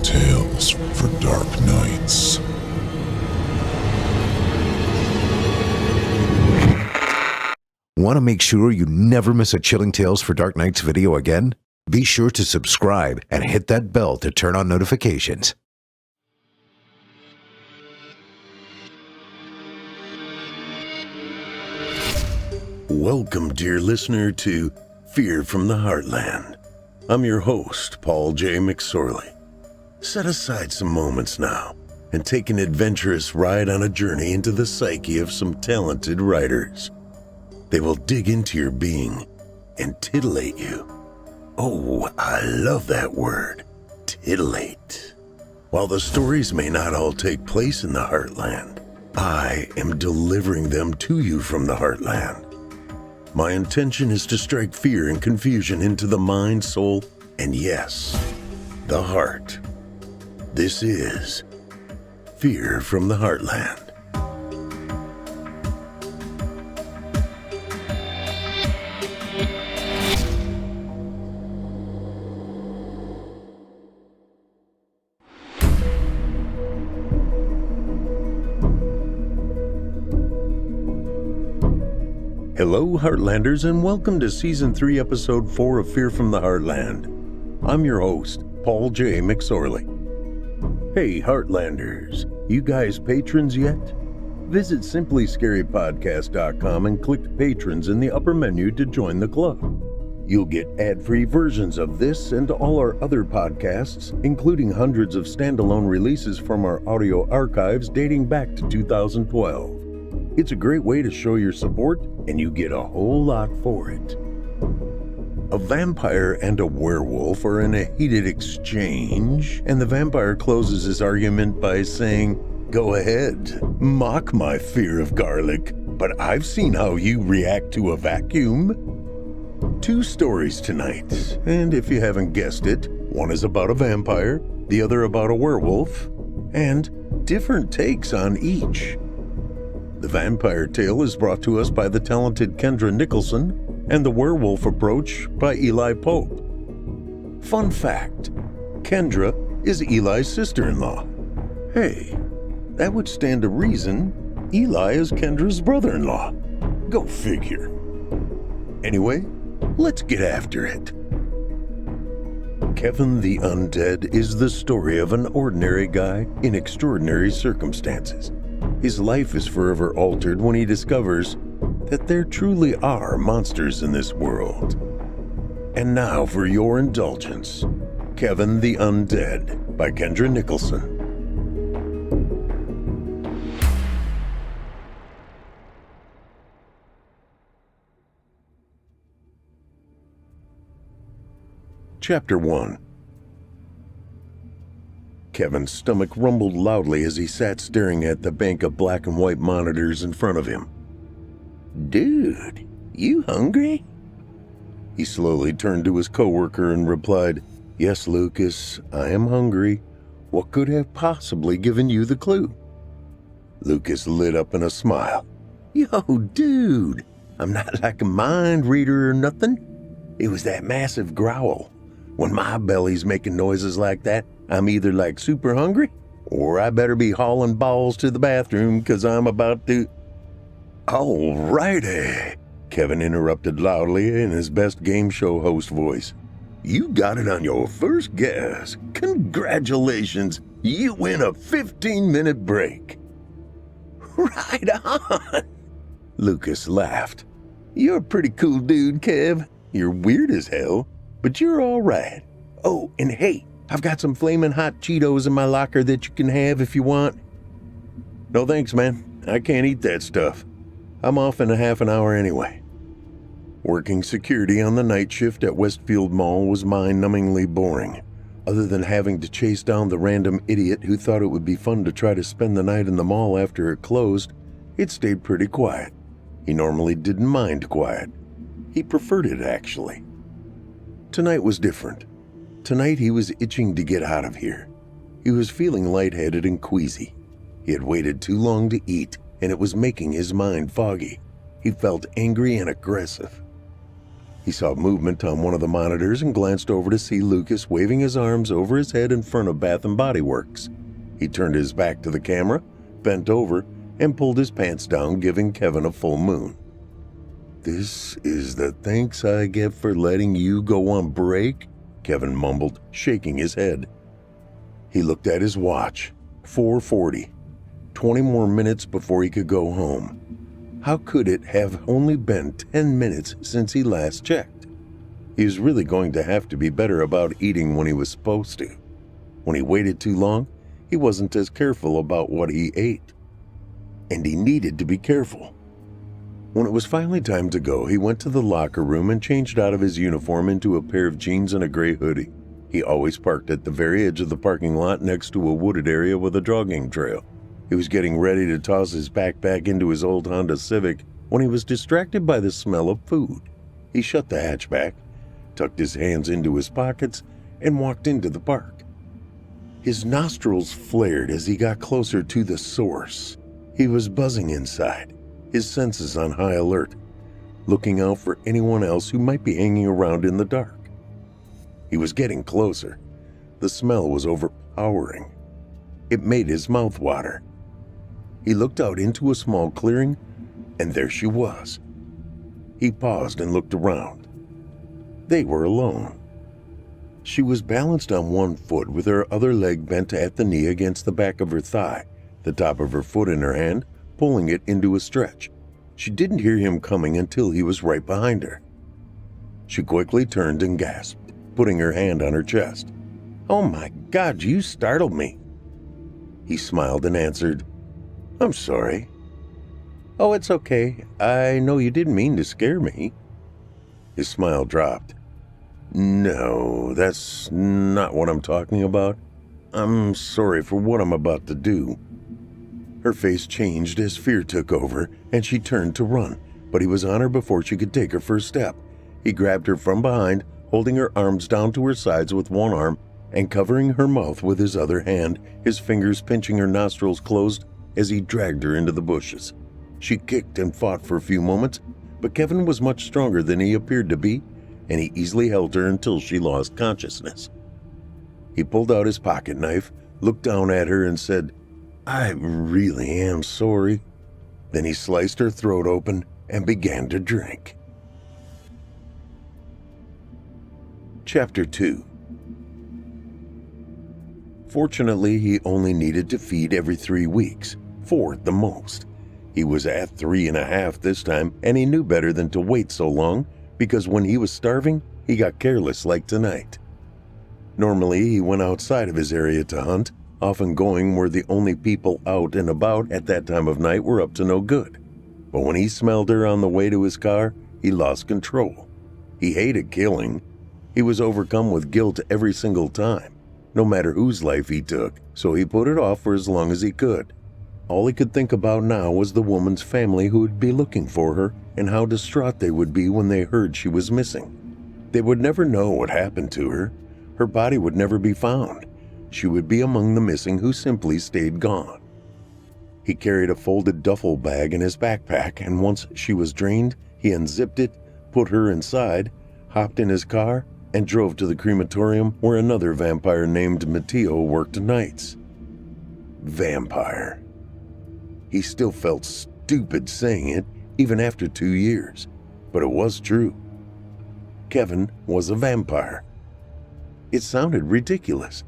tales for dark nights. Want to make sure you never miss a Chilling Tales for Dark Nights video again? Be sure to subscribe and hit that bell to turn on notifications. Welcome, dear listener, to Fear from the Heartland. I'm your host, Paul J. McSorley. Set aside some moments now and take an adventurous ride on a journey into the psyche of some talented writers. They will dig into your being and titillate you. Oh, I love that word, titillate. While the stories may not all take place in the Heartland, I am delivering them to you from the Heartland. My intention is to strike fear and confusion into the mind, soul, and yes, the heart. This is Fear from the Heartland. Hello, Heartlanders, and welcome to Season 3, Episode 4 of Fear from the Heartland. I'm your host, Paul J. McSorley. Hey, Heartlanders, you guys patrons yet? Visit simplyscarypodcast.com and click Patrons in the upper menu to join the club. You'll get ad-free versions of this and all our other podcasts, including hundreds of standalone releases from our audio archives dating back to 2012. It's a great way to show your support, and you get a whole lot for it. A vampire and a werewolf are in a heated exchange, and the vampire closes his argument by saying, "Go ahead, mock my fear of garlic, but I've seen how you react to a vacuum." Two stories tonight, and if you haven't guessed it, one is about a vampire, the other about a werewolf, and different takes on each. The vampire tale is brought to us by the talented Kendra Nicholson, and the werewolf approach by Eli Pope. Fun fact, Kendra is Eli's sister-in-law. Hey, that would stand to reason Eli is Kendra's brother-in-law. Go figure. Anyway, let's get after it. Kevin the Undead is the story of an ordinary guy in extraordinary circumstances. His life is forever altered when he discovers that there truly are monsters in this world. And now for your indulgence, Kevin the Undead by Kendra Nicholson. Chapter 1. Kevin's stomach rumbled loudly as he sat staring at the bank of black and white monitors in front of him. "Dude, you hungry?" He slowly turned to his coworker and replied, "Yes, Lucas, I am hungry. What could have possibly given you the clue?" Lucas lit up in a smile. "Yo, dude, I'm not like a mind reader or nothing. It was that massive growl. When my belly's making noises like that, I'm either like super hungry, or I better be hauling balls to the bathroom because I'm about to..." "Alrighty," Kevin interrupted loudly in his best game show host voice. "You got it on your first guess. Congratulations, you win a 15-minute break." "Right on," Lucas laughed. "You're a pretty cool dude, Kev. You're weird as hell, but you're all right. Oh, and hey, I've got some flaming hot Cheetos in my locker that you can have if you want." "No thanks, man. I can't eat that stuff. I'm off in a half an hour anyway." Working security on the night shift at Westfield Mall was mind-numbingly boring. Other than having to chase down the random idiot who thought it would be fun to try to spend the night in the mall after it closed, it stayed pretty quiet. He normally didn't mind quiet. He preferred it, actually. Tonight was different. Tonight he was itching to get out of here. He was feeling lightheaded and queasy. He had waited too long to eat, and it was making his mind foggy. He felt angry and aggressive. He saw movement on one of the monitors and glanced over to see Lucas waving his arms over his head in front of Bath & Body Works. He turned his back to the camera, bent over, and pulled his pants down, giving Kevin a full moon. "This is the thanks I get for letting you go on break?" Kevin mumbled, shaking his head. He looked at his watch. 4:40. 20 more minutes before he could go home. How could it have only been 10 minutes since he last checked? He was really going to have to be better about eating when he was supposed to. When he waited too long, he wasn't as careful about what he ate. And he needed to be careful. When it was finally time to go, he went to the locker room and changed out of his uniform into a pair of jeans and a gray hoodie. He always parked at the very edge of the parking lot next to a wooded area with a jogging trail. He was getting ready to toss his backpack into his old Honda Civic when he was distracted by the smell of food. He shut the hatchback, tucked his hands into his pockets, and walked into the park. His nostrils flared as he got closer to the source. He was buzzing inside, his senses on high alert, looking out for anyone else who might be hanging around in the dark. He was getting closer. The smell was overpowering. It made his mouth water. He looked out into a small clearing, and there she was. He paused and looked around. They were alone. She was balanced on one foot with her other leg bent at the knee against the back of her thigh, the top of her foot in her hand, pulling it into a stretch. She didn't hear him coming until he was right behind her. She quickly turned and gasped, putting her hand on her chest. "Oh my God, you startled me." He smiled and answered, "I'm sorry." "Oh, it's okay. I know you didn't mean to scare me." His smile dropped. "No, that's not what I'm talking about. I'm sorry for what I'm about to do." Her face changed as fear took over, and she turned to run, but he was on her before she could take her first step. He grabbed her from behind, holding her arms down to her sides with one arm and covering her mouth with his other hand, his fingers pinching her nostrils closed as he dragged her into the bushes. She kicked and fought for a few moments, but Kevin was much stronger than he appeared to be, and he easily held her until she lost consciousness. He pulled out his pocket knife, looked down at her, and said, "I really am sorry." Then he sliced her throat open and began to drink. Chapter 2. Fortunately, he only needed to feed every 3 weeks, 4 at the most. He was at 3.5 this time, and he knew better than to wait so long, because when he was starving, he got careless like tonight. Normally, he went outside of his area to hunt, often going where the only people out and about at that time of night were up to no good. But when he smelled her on the way to his car, he lost control. He hated killing. He was overcome with guilt every single time, no matter whose life he took, so he put it off for as long as he could. All he could think about now was the woman's family who would be looking for her and how distraught they would be when they heard she was missing. They would never know what happened to her. Her body would never be found. She would be among the missing who simply stayed gone. He carried a folded duffel bag in his backpack, and once she was drained, he unzipped it, put her inside, hopped in his car, and drove to the crematorium where another vampire named Matteo worked nights. Vampire. He still felt stupid saying it, even after 2 years, but it was true. Kevin was a vampire. It sounded ridiculous.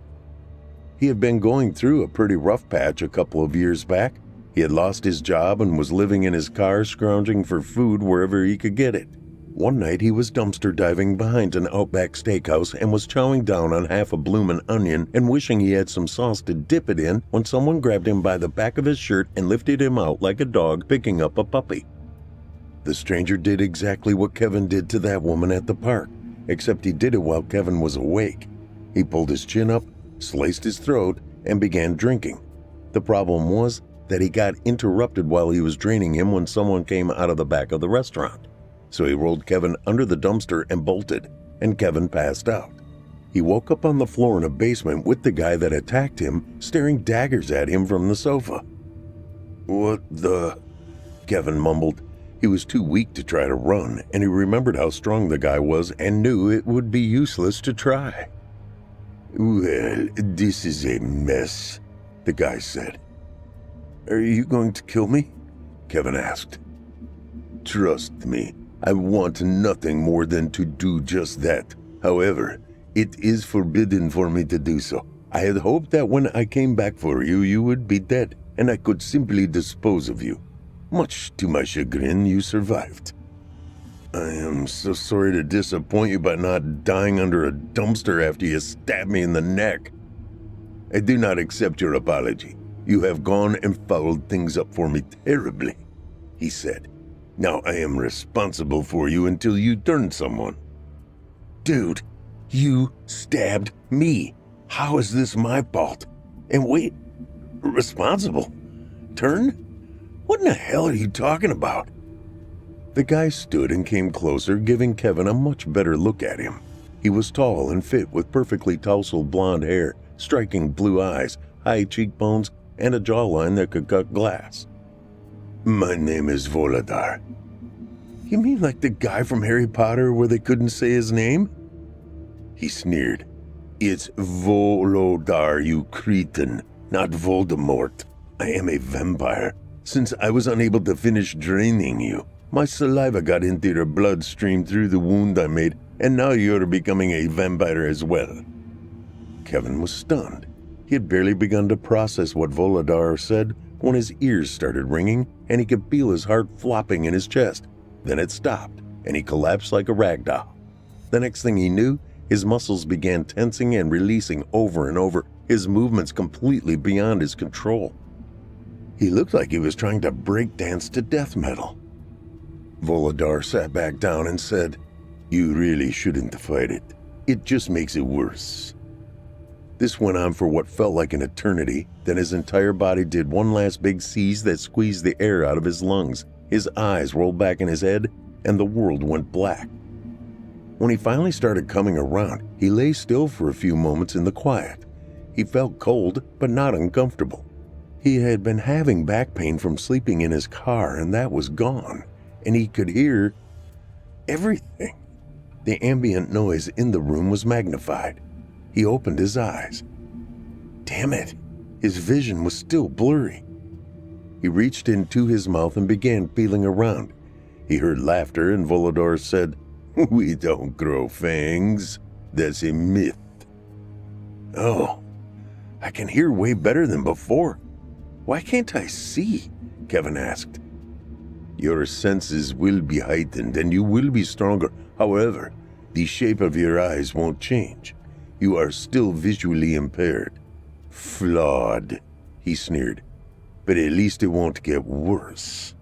He had been going through a pretty rough patch a couple of years back. He had lost his job and was living in his car scrounging for food wherever he could get it. One night he was dumpster diving behind an Outback steakhouse and was chowing down on half a bloomin' onion and wishing he had some sauce to dip it in when someone grabbed him by the back of his shirt and lifted him out like a dog picking up a puppy. The stranger did exactly what Kevin did to that woman at the park, except he did it while Kevin was awake. He pulled his chin up, sliced his throat, and began drinking. The problem was that he got interrupted while he was draining him when someone came out of the back of the restaurant. So he rolled Kevin under the dumpster and bolted, and Kevin passed out. He woke up on the floor in a basement with the guy that attacked him staring daggers at him from the sofa. "What the?" Kevin mumbled. He was too weak to try to run, and he remembered how strong the guy was and knew it would be useless to try. "Well, this is a mess," the guy said. "Are you going to kill me?" Kevin asked. "Trust me, I want nothing more than to do just that. However, it is forbidden for me to do so. I had hoped that when I came back for you, you would be dead, and I could simply dispose of you. Much to my chagrin, you survived. I am so sorry to disappoint you by not dying under a dumpster after you stabbed me in the neck. I do not accept your apology. You have gone and fouled things up for me terribly," he said. "Now I am responsible for you until you turn someone." "Dude, you stabbed me. How is this my fault? And wait, responsible? Turn? What in the hell are you talking about?" The guy stood and came closer, giving Kevin a much better look at him. He was tall and fit with perfectly tousled blonde hair, striking blue eyes, high cheekbones, and a jawline that could cut glass. "My name is Volodar." "You mean like the guy from Harry Potter where they couldn't say his name?" He sneered. "It's Volodar, you cretin, not Voldemort. I am a vampire. Since I was unable to finish draining you, my saliva got into your bloodstream through the wound I made, and now you're becoming a vampire as well." Kevin was stunned. He had barely begun to process what Volodar said when his ears started ringing and he could feel his heart flopping in his chest. Then it stopped, and he collapsed like a rag doll. The next thing he knew, his muscles began tensing and releasing over and over, his movements completely beyond his control. He looked like he was trying to break dance to death metal. Volodar sat back down and said, "You really shouldn't fight it. It just makes it worse." This went on for what felt like an eternity. Then his entire body did one last big seize that squeezed the air out of his lungs. His eyes rolled back in his head, and the world went black. When he finally started coming around, he lay still for a few moments in the quiet. He felt cold, but not uncomfortable. He had been having back pain from sleeping in his car, and that was gone, and he could hear everything. The ambient noise in the room was magnified. He opened his eyes. Damn it, his vision was still blurry. He reached into his mouth and began feeling around. He heard laughter, and Volodar said, "We don't grow fangs. That's a myth." "Oh, I can hear way better than before. Why can't I see?" Kevin asked. "Your senses will be heightened and you will be stronger. However, the shape of your eyes won't change. You are still visually impaired. Flawed," he sneered. "But at least it won't get worse."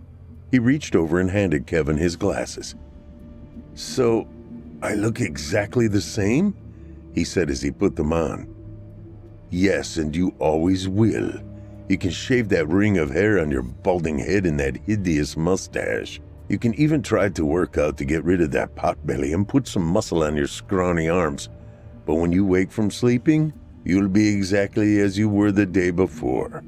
He reached over and handed Kevin his glasses. "So, I look exactly the same?" he said as he put them on. "Yes, and you always will. You can shave that ring of hair on your balding head and that hideous mustache. You can even try to work out to get rid of that potbelly and put some muscle on your scrawny arms. But when you wake from sleeping, you'll be exactly as you were the day before."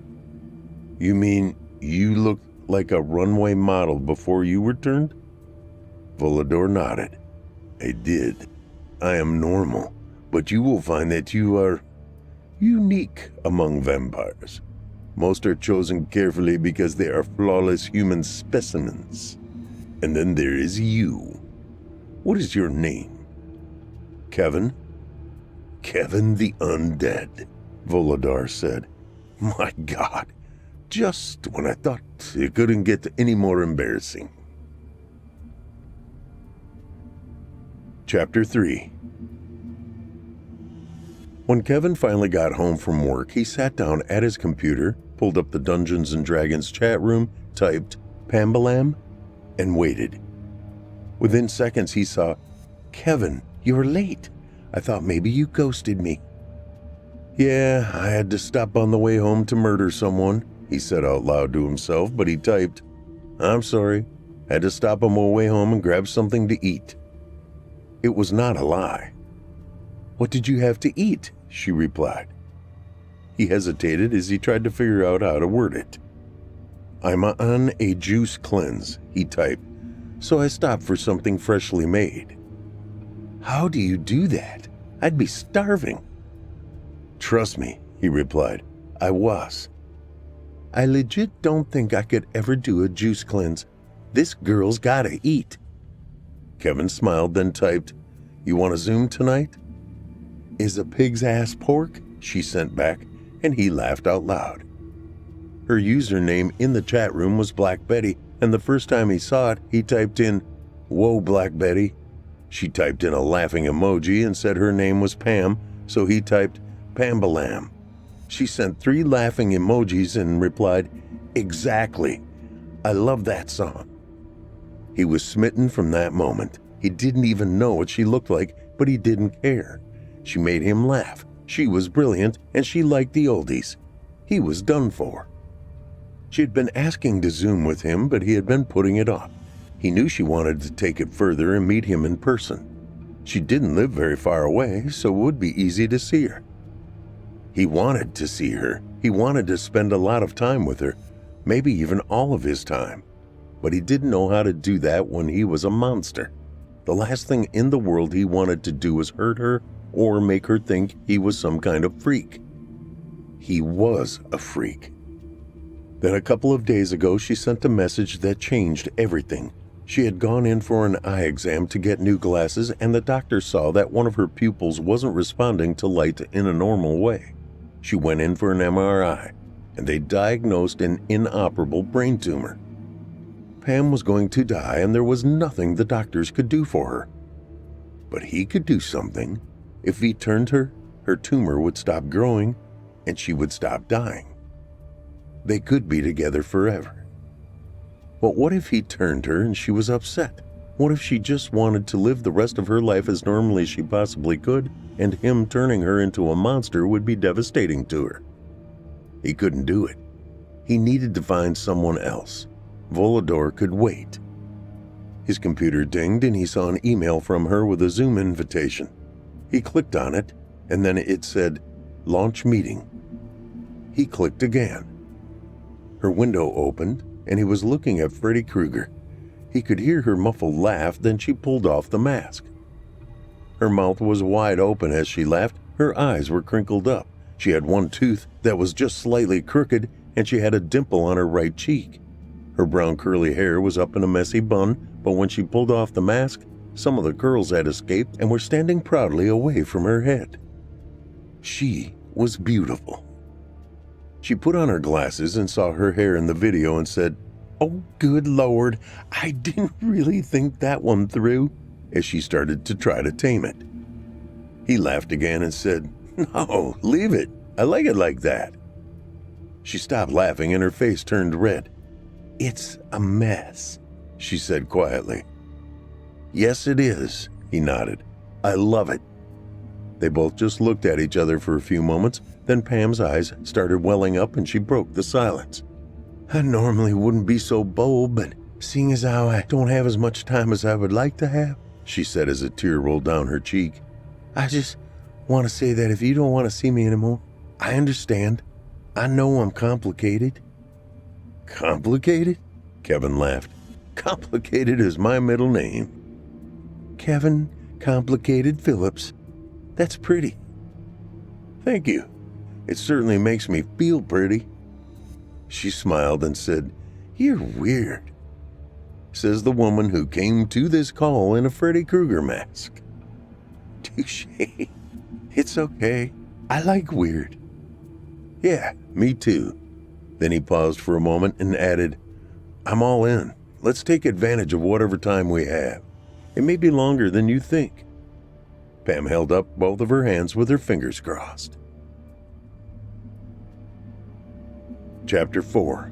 "You mean you looked like a runway model before you were turned?" Volodar nodded. "I did. I am normal, but you will find that you are unique among vampires. Most are chosen carefully because they are flawless human specimens. And then there is you. What is your name?" "Kevin." "Kevin the Undead," Volodar said. "My God, just when I thought it couldn't get any more embarrassing." Chapter 3. When Kevin finally got home from work, he sat down at his computer, pulled up the Dungeons & Dragons chat room, typed Pambalam, and waited. Within seconds he saw, "Kevin, you're late. I thought maybe you ghosted me." "Yeah, I had to stop on the way home to murder someone," he said out loud to himself, but he typed, "I'm sorry. Had to stop on my way home and grab something to eat." It was not a lie. "What did you have to eat?" she replied. He hesitated as he tried to figure out how to word it. "I'm on a juice cleanse," he typed, so I stopped for something freshly made. How do you do that? I'd be starving. Trust me, he replied, I was. I legit don't think I could ever do a juice cleanse. This girl's gotta eat. Kevin smiled, then typed, You want to Zoom tonight? Is a pig's ass pork? She sent back, and he laughed out loud. Her username in the chat room was Black Betty, and the first time he saw it, he typed in, Whoa, Black Betty. She typed in a laughing emoji and said her name was Pam, so he typed Pambalam. She sent 3 laughing emojis and replied, Exactly. I love that song. He was smitten from that moment. He didn't even know what she looked like, but he didn't care. She made him laugh. She was brilliant, and she liked the oldies. He was done for. She had been asking to Zoom with him, but he had been putting it off. He knew she wanted to take it further and meet him in person. She didn't live very far away, so it would be easy to see her. He wanted to see her. He wanted to spend a lot of time with her, maybe even all of his time. But he didn't know how to do that when he was a monster. The last thing in the world he wanted to do was hurt her or make her think he was some kind of freak. He was a freak. Then a couple of days ago, she sent a message that changed everything. She had gone in for an eye exam to get new glasses, and the doctor saw that one of her pupils wasn't responding to light in a normal way. She went in for an MRI, and they diagnosed an inoperable brain tumor. Pam was going to die, and there was nothing the doctors could do for her. But he could do something. If he turned her, her tumor would stop growing, and she would stop dying. They could be together forever. But what if he turned her and she was upset? What if she just wanted to live the rest of her life as normally as she possibly could, and him turning her into a monster would be devastating to her? He couldn't do it. He needed to find someone else. Volador could wait. His computer dinged and he saw an email from her with a Zoom invitation. He clicked on it, and then it said, Launch meeting. He clicked again. Her window opened, and he was looking at Freddy Krueger. He could hear her muffled laugh, then she pulled off the mask. Her mouth was wide open as she laughed. Her eyes were crinkled up. She had one tooth that was just slightly crooked, and she had a dimple on her right cheek. Her brown curly hair was up in a messy bun, but when she pulled off the mask, some of the curls had escaped and were standing proudly away from her head. She was beautiful. She put on her glasses and saw her hair in the video and said, Oh, good Lord, I didn't really think that one through, as she started to try to tame it. He laughed again and said, No, leave it. I like it like that. She stopped laughing and her face turned red. It's a mess, she said quietly. Yes, it is, he nodded. I love it. They both just looked at each other for a few moments. Then Pam's eyes started welling up and she broke the silence. I normally wouldn't be so bold, but seeing as how I don't have as much time as I would like to have, she said as a tear rolled down her cheek, I just want to say that if you don't want to see me anymore, I understand. I know I'm complicated. Complicated? Kevin laughed. Complicated is my middle name. Kevin Complicated Phillips. That's pretty. Thank you. It certainly makes me feel pretty. She smiled and said, You're weird, says the woman who came to this call in a Freddy Krueger mask. Touché. It's okay. I like weird. Yeah, me too. Then he paused for a moment and added, I'm all in. Let's take advantage of whatever time we have. It may be longer than you think. Pam held up both of her hands with her fingers crossed. Chapter 4.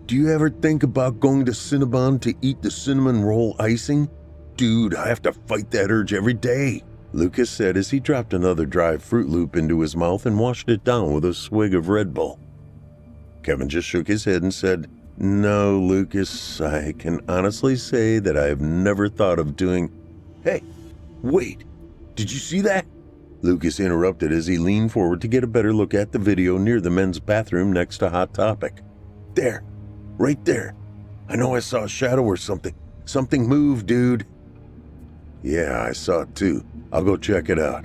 Do you ever think about going to Cinnabon to eat the cinnamon roll icing? Dude, I have to fight that urge every day, Lucas said as he dropped another dry Fruit Loop into his mouth and washed it down with a swig of Red Bull. Kevin just shook his head and said, No, Lucas, I can honestly say that I have never thought of doing... Hey, wait, did you see that? Lucas interrupted as he leaned forward to get a better look at the video near the men's bathroom next to Hot Topic. There, right there. I know I saw a shadow or something. Something moved, dude. Yeah, I saw it too. I'll go check it out.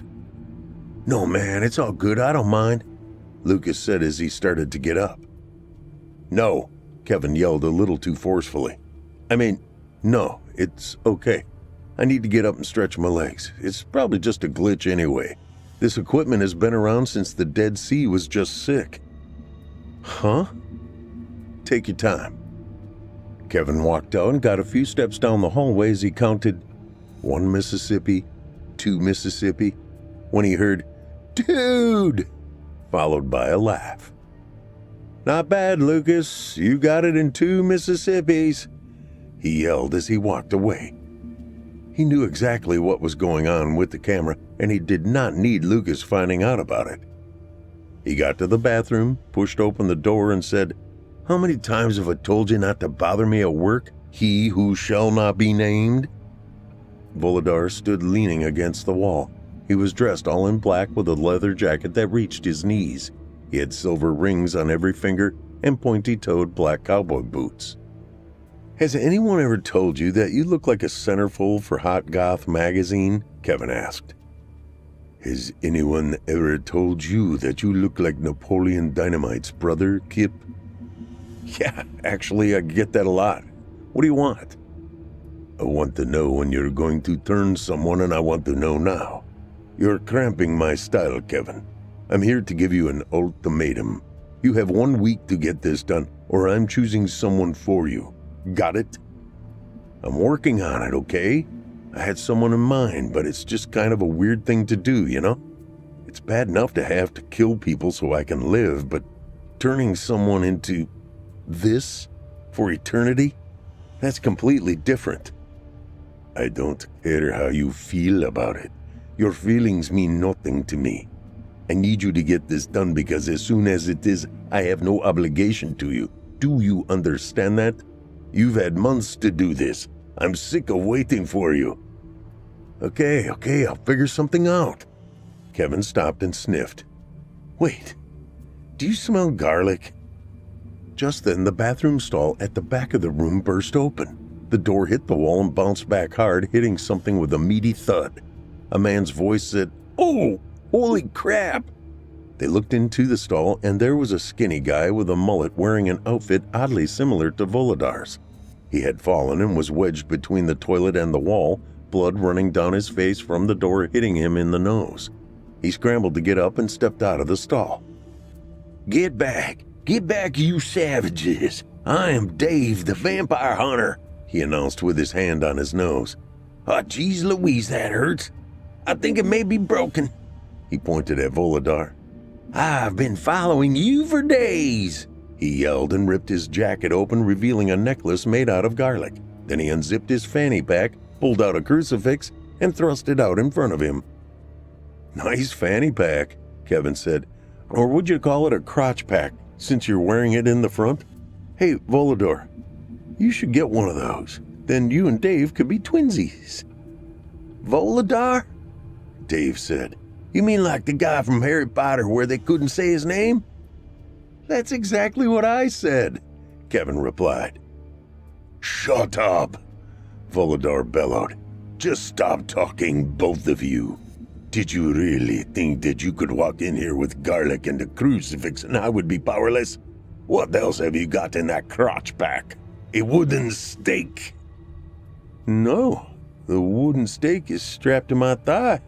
No, man, it's all good. I don't mind, Lucas said as he started to get up. No, Kevin yelled a little too forcefully. I mean, no, it's okay. I need to get up and stretch my legs. It's probably just a glitch anyway. This equipment has been around since the Dead Sea was just sick. Huh? Take your time. Kevin walked out and got a few steps down the hallway as he counted 1 Mississippi, 2 Mississippi, when he heard, "Dude!" followed by a laugh. Not bad, Lucas. You got it in 2 Mississippis, he yelled as he walked away. He knew exactly what was going on with the camera, and he did not need Lucas finding out about it. He got to the bathroom, pushed open the door, and said, "How many times have I told you not to bother me at work, he who shall not be named?" Volodar stood leaning against the wall. He was dressed all in black with a leather jacket that reached his knees. He had silver rings on every finger and pointy-toed black cowboy boots. "Has anyone ever told you that you look like a centerfold for Hot Goth magazine?" Kevin asked. "Has anyone ever told you that you look like Napoleon Dynamite's brother, Kip?" "Yeah, actually, I get that a lot. What do you want?" "I want to know when you're going to turn someone, and I want to know now. You're cramping my style, Kevin. I'm here to give you an ultimatum. You have 1 week to get this done, or I'm choosing someone for you. Got it?" "I'm working on it, okay? I had someone in mind, but it's just kind of a weird thing to do, you know? It's bad enough to have to kill people so I can live, but turning someone into this for eternity? That's completely different." "I don't care how you feel about it. Your feelings mean nothing to me. I need you to get this done because as soon as it is, I have no obligation to you. Do you understand that? You've had months to do this. I'm sick of waiting for you." Okay, I'll figure something out." Kevin stopped and sniffed. "Wait, do you smell garlic?" Just then, the bathroom stall at the back of the room burst open. The door hit the wall and bounced back hard, hitting something with a meaty thud. A man's voice said, "Oh, holy crap!" They looked into the stall, and there was a skinny guy with a mullet wearing an outfit oddly similar to Volodar's. He had fallen and was wedged between the toilet and the wall, blood running down his face from the door hitting him in the nose. He scrambled to get up and stepped out of the stall. Get back, you savages! I am Dave, the vampire hunter," he announced with his hand on his nose. "Oh, geez Louise, that hurts. I think it may be broken." He pointed at Volodar. "I've been following you for days," he yelled and ripped his jacket open, revealing a necklace made out of garlic. Then he unzipped his fanny pack, pulled out a crucifix, and thrust it out in front of him. "Nice fanny pack," Kevin said. "Or would you call it a crotch pack, since you're wearing it in the front? Hey, Volodar, you should get one of those. Then you and Dave could be twinsies." "Volodar?" Dave said. "You mean like the guy from Harry Potter where they couldn't say his name?" "That's exactly what I said," Kevin replied. "Shut up," Volodar bellowed. "Just stop talking, both of you. Did you really think that you could walk in here with garlic and a crucifix and I would be powerless? What else have you got in that crotch pack? A wooden stake?" "No, the wooden stake is strapped to my thigh,"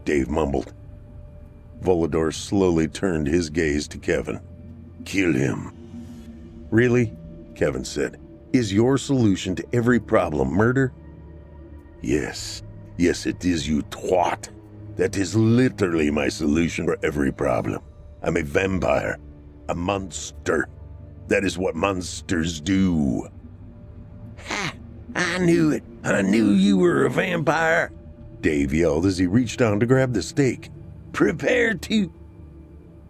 Dave mumbled. Volodar slowly turned his gaze to Kevin. "Kill him." "Really?" Kevin said. "Is your solution to every problem murder?" Yes, it is, you twat. That is literally my solution for every problem. I'm a vampire, a monster. That is what monsters do." "Ha! I knew it. I knew you were a vampire," Dave yelled as he reached down to grab the stake. "Prepare to..."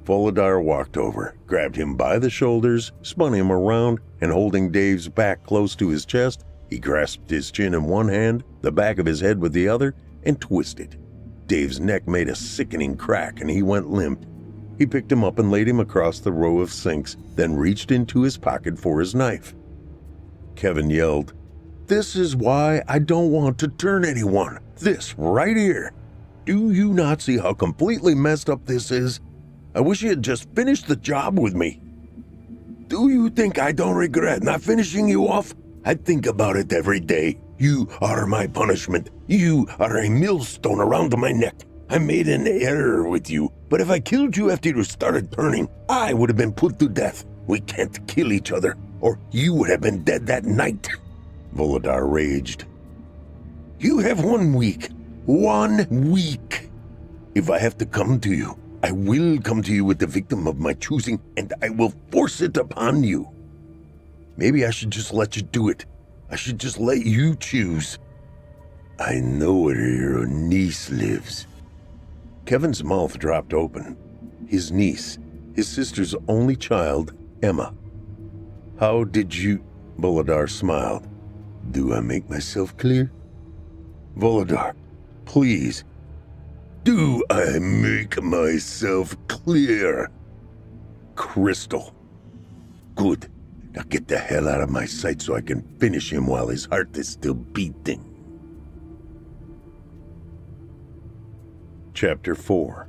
Volodar walked over, grabbed him by the shoulders, spun him around, and holding Dave's back close to his chest, he grasped his chin in one hand, the back of his head with the other, and twisted. Dave's neck made a sickening crack and he went limp. He picked him up and laid him across the row of sinks, then reached into his pocket for his knife. Kevin yelled. "This is why I don't want to turn anyone. This right here. Do you not see how completely messed up this is? I wish you had just finished the job with me. Do you think I don't regret not finishing you off? I think about it every day. You are my punishment. You are a millstone around my neck. I made an error with you, but if I killed you after you started turning, I would have been put to death. We can't kill each other, or you would have been dead that night." Volodar raged. "You have 1 week. 1 week. If I have to come to you, I will come to you with the victim of my choosing, and I will force it upon you. Maybe I should just let you do it. I should just let you choose. I know where your niece lives." Kevin's mouth dropped open. His niece, his sister's only child, Emma. "How did you—" Volodar smiled. "Do I make myself clear?" "Volodar, please. Do I make myself clear?" "Crystal. Good. Now get the hell out of my sight so I can finish him while his heart is still beating." Chapter 4.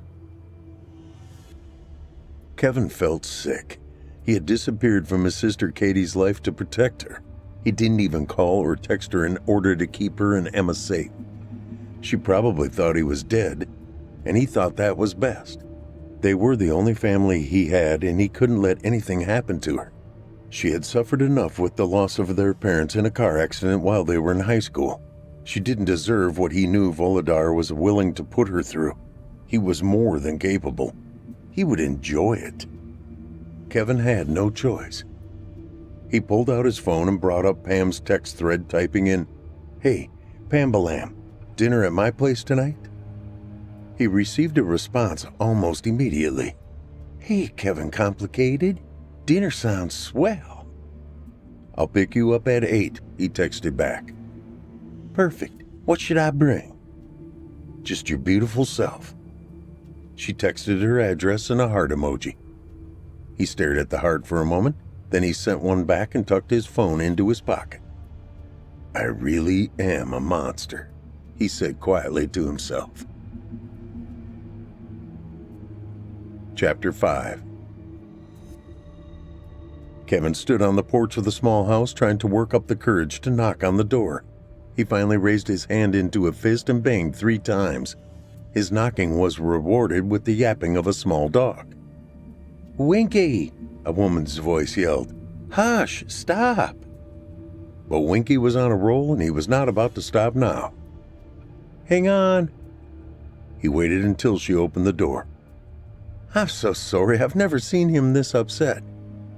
Kevin felt sick. He had disappeared from his sister Katie's life to protect her. He didn't even call or text her in order to keep her and Emma safe. She probably thought he was dead, and he thought that was best. They were the only family he had, and he couldn't let anything happen to her. She had suffered enough with the loss of their parents in a car accident while they were in high school. She didn't deserve what he knew Volodar was willing to put her through. He was more than capable. He would enjoy it. Kevin had no choice. He pulled out his phone and brought up Pam's text thread, typing in, "Hey, Pambalam, dinner at my place tonight?" He received a response almost immediately. "Hey, Kevin Complicated, dinner sounds swell." "I'll pick you up at 8, he texted back. "Perfect. What should I bring?" "Just your beautiful self." She texted her address and a heart emoji. He stared at the heart for a moment, then he sent one back and tucked his phone into his pocket. "I really am a monster," he said quietly to himself. Chapter 5. Kevin stood on the porch of the small house trying to work up the courage to knock on the door. He finally raised his hand into a fist and banged 3 times. His knocking was rewarded with the yapping of a small dog. "Winky!" a woman's voice yelled. "Hush! Stop!" But Winky was on a roll and he was not about to stop now. "Hang on!" He waited until she opened the door. "I'm so sorry, I've never seen him this upset,"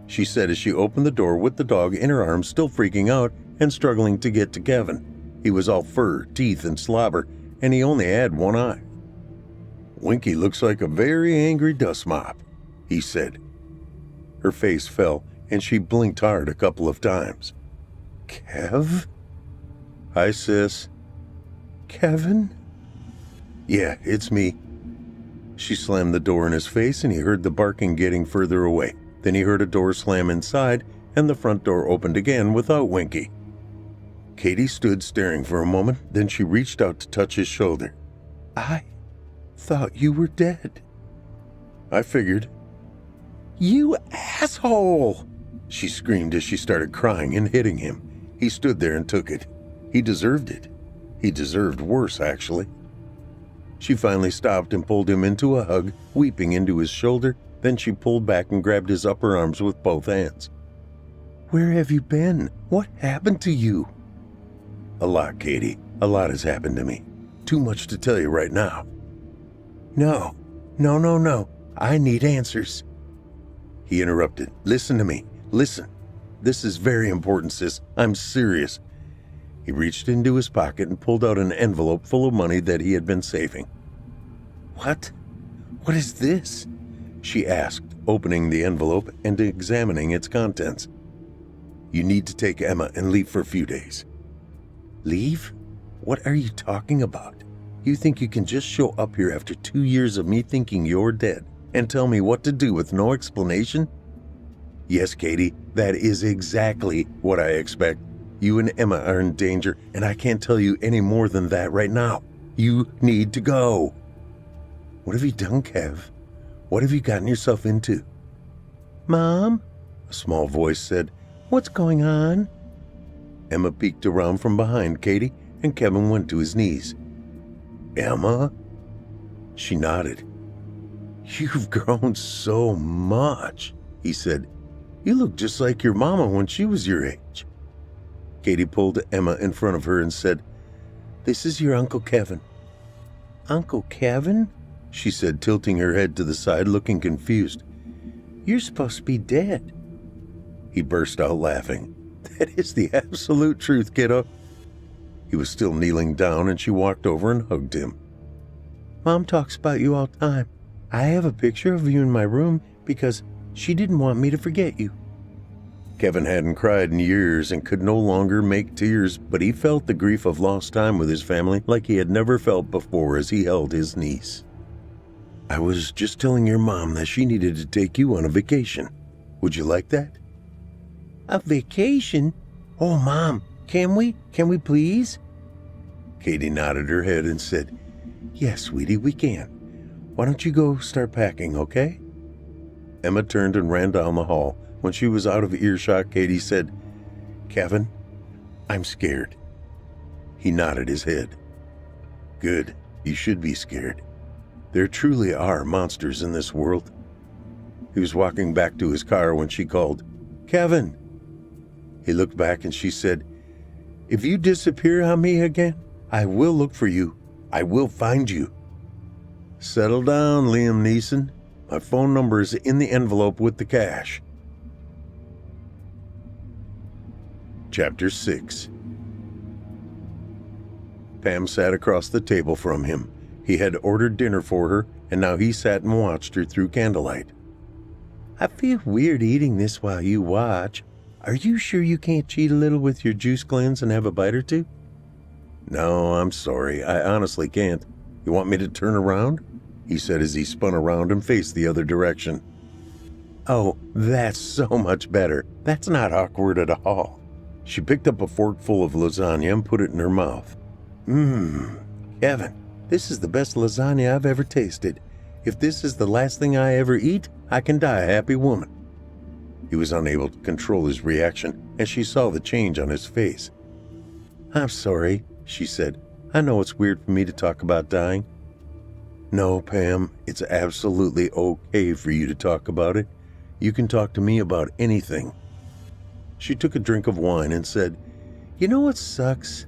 she said as she opened the door with the dog in her arms, still freaking out and struggling to get to Kevin. He was all fur, teeth, and slobber, and he only had one eye. "Winky looks like a very angry dust mop," he said. Her face fell, and she blinked hard a couple of times. "Kev?" "Hi, sis." "Kevin?" "Yeah, it's me." She slammed the door in his face, and he heard the barking getting further away. Then he heard a door slam inside, and the front door opened again without Winky. Katie stood staring for a moment, then she reached out to touch his shoulder. "I thought you were dead." "I figured." "You asshole!" she screamed as she started crying and hitting him. He stood there and took it. He deserved it. He deserved worse, actually. She finally stopped and pulled him into a hug, weeping into his shoulder. Then she pulled back and grabbed his upper arms with both hands. "Where have you been? What happened to you?" "A lot, Katie. A lot has happened to me. Too much to tell you right now." No. I need answers." He interrupted. "Listen to me. Listen. This is very important, sis. I'm serious." He reached into his pocket and pulled out an envelope full of money that he had been saving. "What? What is this?" she asked, opening the envelope and examining its contents. "You need to take Emma and leave for a few days." "Leave? What are you talking about? You think you can just show up here after 2 years of me thinking you're dead and tell me what to do with no explanation?" "Yes, Katie, that is exactly what I expect. You and Emma are in danger, and I can't tell you any more than that right now. You need to go." "What have you done, Kev? What have you gotten yourself into?" "Mom," a small voice said, "what's going on?" Emma peeked around from behind Katie, and Kevin went to his knees. "Emma?" She nodded. "You've grown so much," he said. "You look just like your mama when she was your age." Katie pulled Emma in front of her and said, "This is your Uncle Kevin." "Uncle Kevin?" she said, tilting her head to the side, looking confused. "You're supposed to be dead." He burst out laughing. "That is the absolute truth, kiddo." He was still kneeling down, and she walked over and hugged him. "Mom talks about you all the time. I have a picture of you in my room because she didn't want me to forget you." Kevin hadn't cried in years and could no longer make tears, but he felt the grief of lost time with his family like he had never felt before as he held his niece. "I was just telling your mom that she needed to take you on a vacation. Would you like that?" "A vacation? Oh, Mom, can we? Can we please?" Katie nodded her head and said, "Yes, sweetie, we can. Why don't you go start packing, okay?" Emma turned and ran down the hall. When she was out of earshot, Katie said, "Kevin, I'm scared." He nodded his head. "Good, you should be scared. There truly are monsters in this world." He was walking back to his car when she called, "Kevin!" He looked back and she said, "If you disappear on me again, I will look for you. I will find you." "Settle down, Liam Neeson. My phone number is in the envelope with the cash." Chapter 6. Pam sat across the table from him. He had ordered dinner for her, and now he sat and watched her through candlelight. "I feel weird eating this while you watch. Are you sure you can't cheat a little with your juice cleanse and have a bite or two?" "No, I'm sorry. I honestly can't. You want me to turn around?" he said as he spun around and faced the other direction. "Oh, that's so much better. That's not awkward at all." She picked up a forkful of lasagna and put it in her mouth. Kevin, this is the best lasagna I've ever tasted. If this is the last thing I ever eat, I can die a happy woman." He was unable to control his reaction as she saw the change on his face. "I'm sorry," she said. "I know it's weird for me to talk about dying." "No, Pam, it's absolutely okay for you to talk about it. You can talk to me about anything." She took a drink of wine and said, "You know what sucks?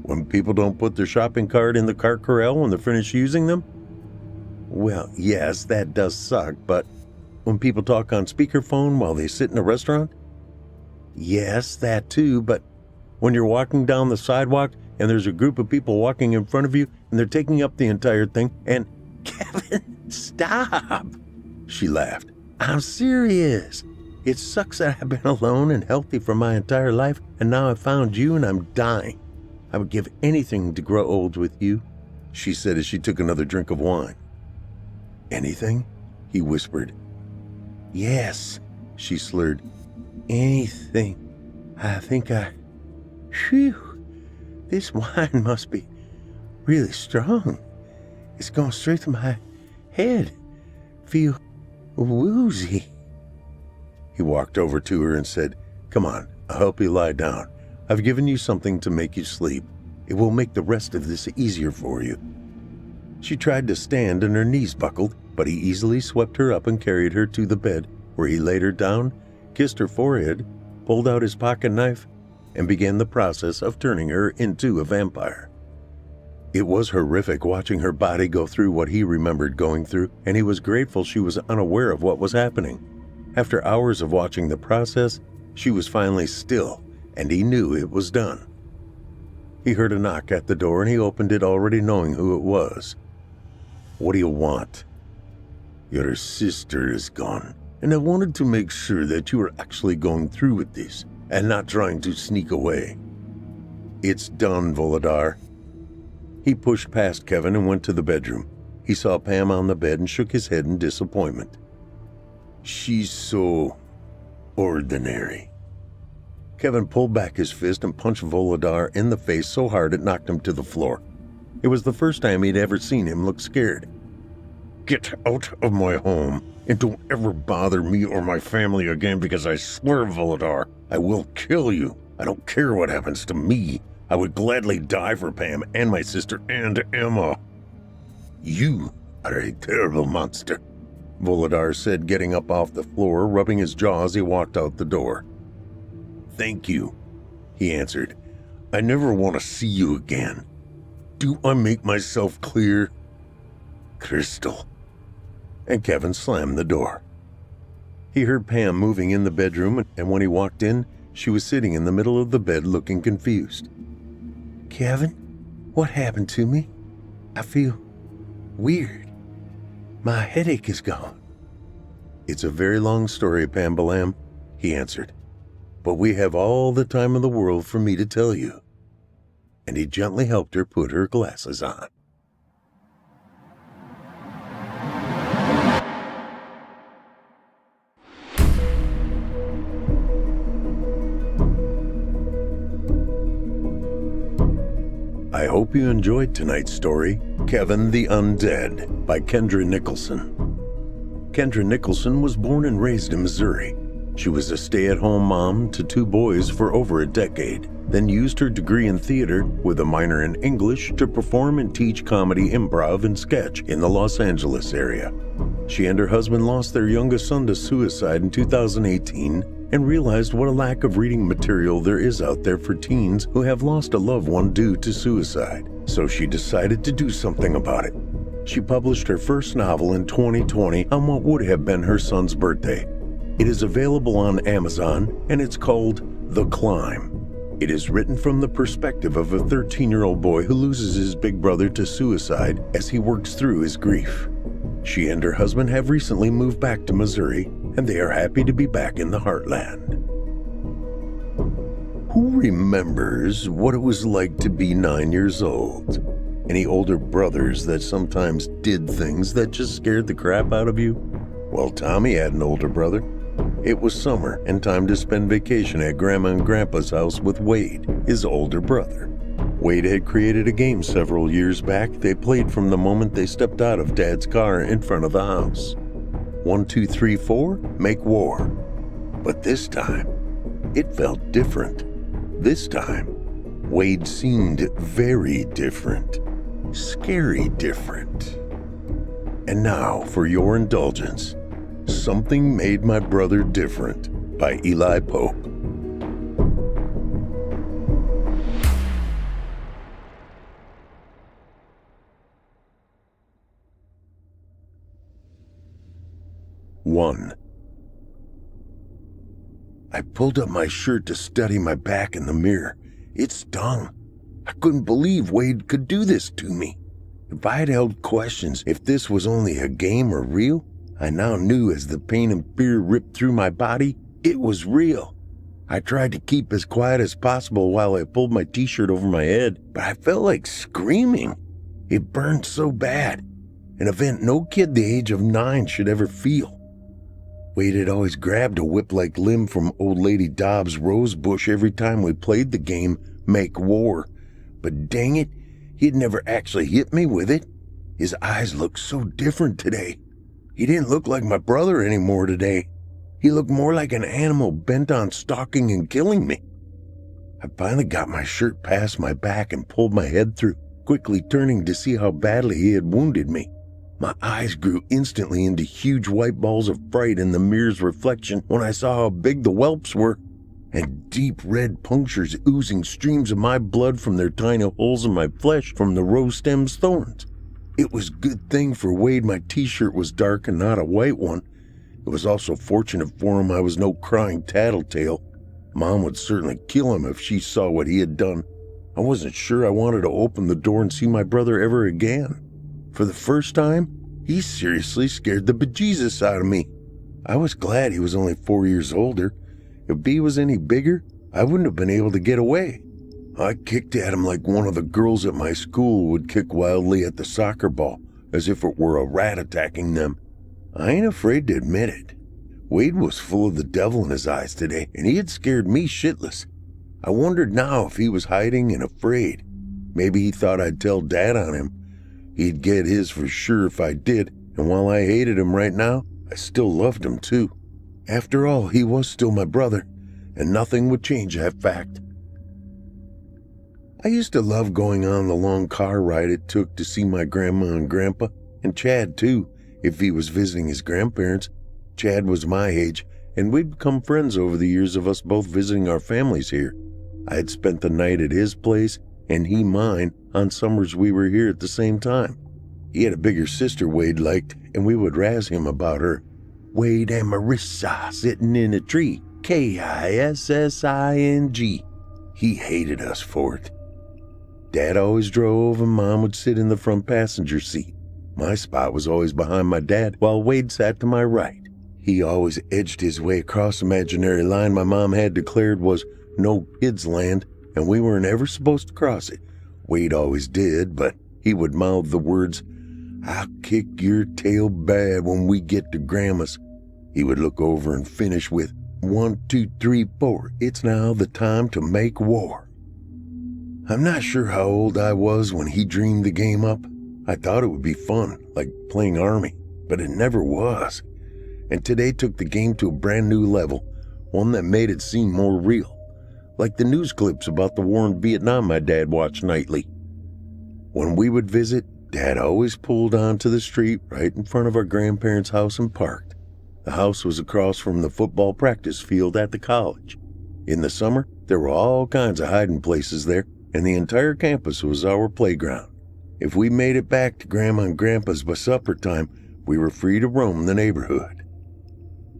When people don't put their shopping cart in the cart corral when they're finished using them." "Well, yes, that does suck, but when people talk on speakerphone while they sit in a restaurant?" "Yes, that too, but when you're walking down the sidewalk and there's a group of people walking in front of you and they're taking up the entire thing and..." "Kevin, stop!" She laughed. "I'm serious. It sucks that I've been alone and healthy for my entire life, and now I've found you and I'm dying. I would give anything to grow old with you," she said as she took another drink of wine. "Anything?" he whispered. "Yes," she slurred. "Anything. I think I... Phew, this wine must be really strong. It's going straight to my head. Feel woozy." He walked over to her and said, "Come on, I'll help you lie down. I've given you something to make you sleep. It will make the rest of this easier for you." She tried to stand and her knees buckled, but he easily swept her up and carried her to the bed, where he laid her down, kissed her forehead, pulled out his pocket knife, and began the process of turning her into a vampire. It was horrific watching her body go through what he remembered going through, and he was grateful she was unaware of what was happening. After hours of watching the process, she was finally still, and he knew it was done. He heard a knock at the door, and he opened it, already knowing who it was. "What do you want?" "Your sister is gone, and I wanted to make sure that you were actually going through with this, and not trying to sneak away." "It's done, Voladar." He pushed past Kevin and went to the bedroom. He saw Pam on the bed and shook his head in disappointment. "She's so ordinary." Kevin pulled back his fist and punched Volodar in the face so hard it knocked him to the floor. It was the first time he'd ever seen him look scared. "Get out of my home, and don't ever bother me or my family again, because I swear, Volodar, I will kill you. I don't care what happens to me. I would gladly die for Pam and my sister and Emma." "You are a terrible monster," Volodar said, getting up off the floor, rubbing his jaw as he walked out the door. "Thank you," he answered. "I never want to see you again. Do I make myself clear?" "Crystal." And Kevin slammed the door. He heard Pam moving in the bedroom, and when he walked in, she was sitting in the middle of the bed looking confused. "Kevin, what happened to me? I feel weird. My headache is gone." "It's a very long story, Pambalam," he answered. "But we have all the time in the world for me to tell you." And he gently helped her put her glasses on. I hope you enjoyed tonight's story, Kevin the Undead, by Kendra Nicholson. Kendra Nicholson was born and raised in Missouri. She was a stay-at-home mom to 2 boys for over a decade, then used her degree in theater with a minor in English to perform and teach comedy, improv, and sketch in the Los Angeles area. She and her husband lost their youngest son to suicide in 2018 and realized what a lack of reading material there is out there for teens who have lost a loved one due to suicide. So she decided to do something about it. She published her first novel in 2020 on what would have been her son's birthday. It is available on Amazon, and it's called The Climb. It is written from the perspective of a 13-year-old boy who loses his big brother to suicide as he works through his grief. She and her husband have recently moved back to Missouri, and they are happy to be back in the Heartland. Who remembers what it was like to be 9 years old? Any older brothers that sometimes did things that just scared the crap out of you? Well, Tommy had an older brother. It was summer and time to spend vacation at Grandma and Grandpa's house with Wade, his older brother. Wade had created a game several years back they played from the moment they stepped out of Dad's car in front of the house. 1, 2, 3, 4, make war. But this time, it felt different. This time, Wade seemed very different. Scary different. And now, for your indulgence, Something Made My Brother Different by Eli Pope. One. I pulled up my shirt to study my back in the mirror. It stung. I couldn't believe Wade could do this to me. If I had held questions if this was only a game or real, I now knew as the pain and fear ripped through my body, it was real. I tried to keep as quiet as possible while I pulled my t-shirt over my head, but I felt like screaming. It burned so bad, an event no kid the age of 9 should ever feel. Wade had always grabbed a whip-like limb from Old Lady Dobbs' rose bush every time we played the game Make War, but dang it, he had never actually hit me with it. His eyes looked so different today. He didn't look like my brother anymore today. He looked more like an animal bent on stalking and killing me. I finally got my shirt past my back and pulled my head through, quickly turning to see how badly he had wounded me. My eyes grew instantly into huge white balls of fright in the mirror's reflection when I saw how big the whelps were, and deep red punctures oozing streams of my blood from their tiny holes in my flesh from the rose stem's thorns. It was a good thing for Wade my t-shirt was dark and not a white one. It was also fortunate for him I was no crying tattletale. Mom would certainly kill him if she saw what he had done. I wasn't sure I wanted to open the door and see my brother ever again. For the first time, he seriously scared the bejesus out of me. I was glad he was only 4 years older. If B was any bigger, I wouldn't have been able to get away. I kicked at him like one of the girls at my school would kick wildly at the soccer ball, as if it were a rat attacking them. I ain't afraid to admit it. Wade was full of the devil in his eyes today, and he had scared me shitless. I wondered now if he was hiding and afraid. Maybe he thought I'd tell Dad on him. He'd get his for sure if I did, and while I hated him right now, I still loved him too. After all, he was still my brother, and nothing would change that fact. I used to love going on the long car ride it took to see my grandma and grandpa, and Chad too, if he was visiting his grandparents. Chad was my age, and we'd become friends over the years of us both visiting our families here. I had spent the night at his place, and he mine, on summers we were here at the same time. He had a bigger sister Wade liked, and we would razz him about her. Wade and Marissa sitting in a tree, Kissing. He hated us for it. Dad always drove, and Mom would sit in the front passenger seat. My spot was always behind my dad, while Wade sat to my right. He always edged his way across the imaginary line my mom had declared was no kids' land, and we weren't ever supposed to cross it. Wade always did, but he would mouth the words, "I'll kick your tail bad when we get to Grandma's." He would look over and finish with, 1, 2, 3, 4, it's now the time to make war. I'm not sure how old I was when he dreamed the game up. I thought it would be fun, like playing Army, but it never was. And today took the game to a brand new level, one that made it seem more real, like the news clips about the war in Vietnam my dad watched nightly. When we would visit, Dad always pulled onto the street right in front of our grandparents' house and parked. The house was across from the football practice field at the college. In the summer, there were all kinds of hiding places there, and the entire campus was our playground. If we made it back to Grandma and Grandpa's by supper time, we were free to roam the neighborhood.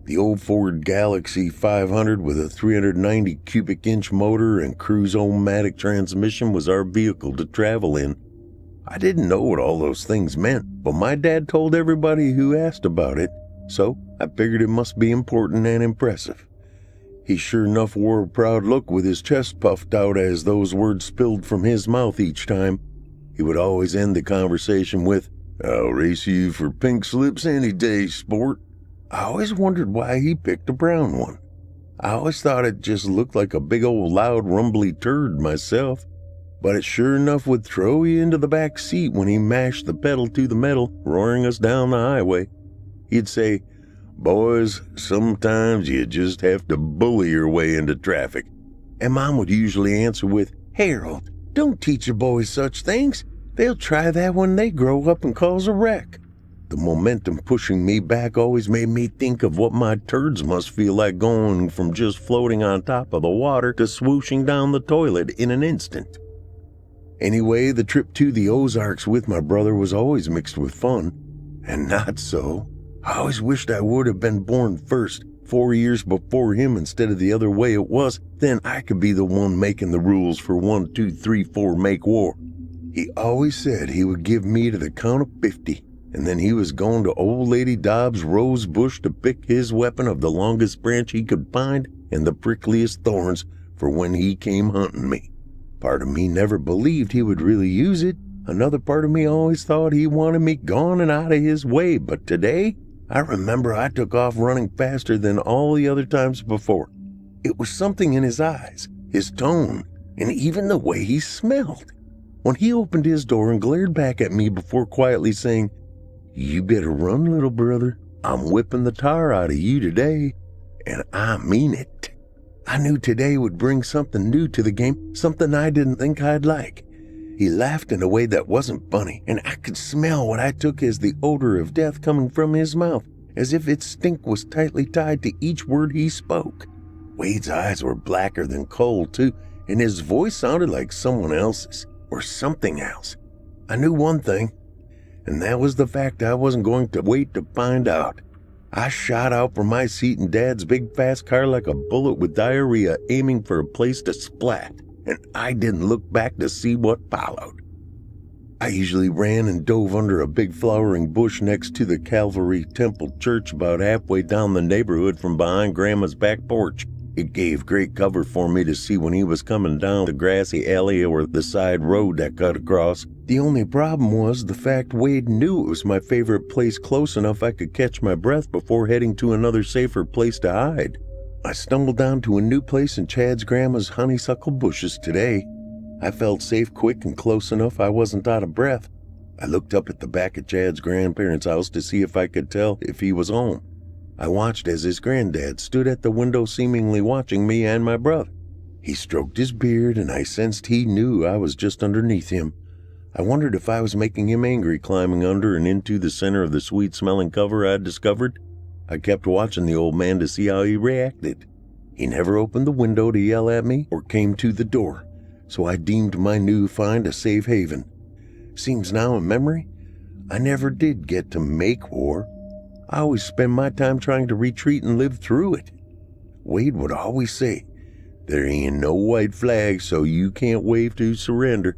The old Ford Galaxy 500 with a 390 cubic inch motor and cruise-o-matic transmission was our vehicle to travel in. I didn't know what all those things meant, but my dad told everybody who asked about it, so I figured it must be important and impressive. He sure enough wore a proud look with his chest puffed out as those words spilled from his mouth each time. He would always end the conversation with, "I'll race you for pink slips any day, sport." I always wondered why he picked a brown one. I always thought it just looked like a big old loud rumbly turd myself, but it sure enough would throw you into the back seat when he mashed the pedal to the metal, roaring us down the highway. He'd say, "Boys, sometimes you just have to bully your way into traffic." And Mom would usually answer with, "Harold, don't teach your boys such things. They'll try that when they grow up and cause a wreck." The momentum pushing me back always made me think of what my turds must feel like going from just floating on top of the water to swooshing down the toilet in an instant. Anyway, the trip to the Ozarks with my brother was always mixed with fun. And not so. I always wished I would have been born first, 4 years before him instead of the other way it was. Then I could be the one making the rules for 1, 2, 3, 4 make war. He always said he would give me to the count of 50. And then he was going to old lady Dobbs' rose bush to pick his weapon of the longest branch he could find and the prickliest thorns for when he came hunting me. Part of me never believed he would really use it. Another part of me always thought he wanted me gone and out of his way. But today, I remember I took off running faster than all the other times before. It was something in his eyes, his tone, and even the way he smelled. When he opened his door and glared back at me before quietly saying, "You better run, little brother. I'm whipping the tar out of you today." And I mean it. I knew today would bring something new to the game, something I didn't think I'd like. He laughed in a way that wasn't funny, and I could smell what I took as the odor of death coming from his mouth, as if its stink was tightly tied to each word he spoke. Wade's eyes were blacker than coal, too, and his voice sounded like someone else's, or something else. I knew one thing, and that was the fact I wasn't going to wait to find out. I shot out from my seat in Dad's big fast car like a bullet with diarrhea aiming for a place to splat, and I didn't look back to see what followed. I usually ran and dove under a big flowering bush next to the Calvary Temple Church about halfway down the neighborhood from behind Grandma's back porch. It gave great cover for me to see when he was coming down the grassy alley or the side road that cut across. The only problem was the fact Wade knew it was my favorite place close enough I could catch my breath before heading to another safer place to hide. I stumbled down to a new place in Chad's grandma's honeysuckle bushes today. I felt safe quick and close enough I wasn't out of breath. I looked up at the back of Chad's grandparents' house to see if I could tell if he was home. I watched as his granddad stood at the window seemingly watching me and my brother. He stroked his beard and I sensed he knew I was just underneath him. I wondered if I was making him angry climbing under and into the center of the sweet-smelling cover I'd discovered. I kept watching the old man to see how he reacted. He never opened the window to yell at me or came to the door, so I deemed my new find a safe haven. Seems now in memory, I never did get to make war. I always spend my time trying to retreat and live through it. Wade would always say, "There ain't no white flag, so you can't wave to surrender."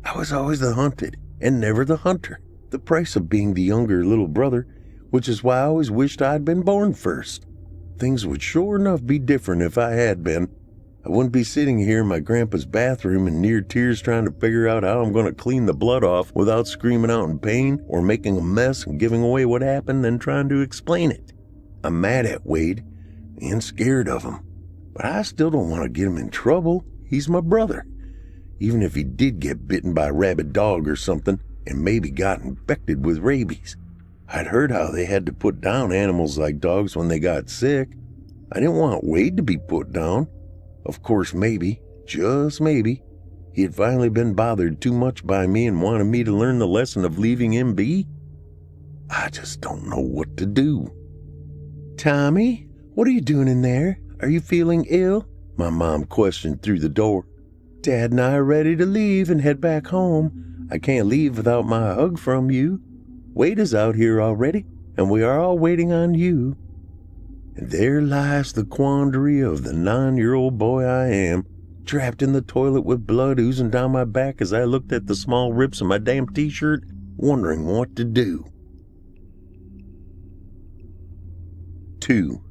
I was always the hunted and never the hunter, the price of being the younger little brother, which is why I always wished I'd been born first. Things would sure enough be different if I had been. I wouldn't be sitting here in my grandpa's bathroom in near tears trying to figure out how I'm going to clean the blood off without screaming out in pain or making a mess and giving away what happened and trying to explain it. I'm mad at Wade and scared of him, but I still don't want to get him in trouble. He's my brother. Even if he did get bitten by a rabid dog or something and maybe got infected with rabies. I'd heard how they had to put down animals like dogs when they got sick. I didn't want Wade to be put down. Of course, maybe, just maybe, he had finally been bothered too much by me and wanted me to learn the lesson of leaving him be. I just don't know what to do. "Tommy, what are you doing in there? Are you feeling ill?" my mom questioned through the door. "Dad and I are ready to leave and head back home. I can't leave without my hug from you. Wade is out here already, and we are all waiting on you." And there lies the quandary of the 9-year-old boy I am, trapped in the toilet with blood oozing down my back as I looked at the small rips in my damn t-shirt, wondering what to do. 2.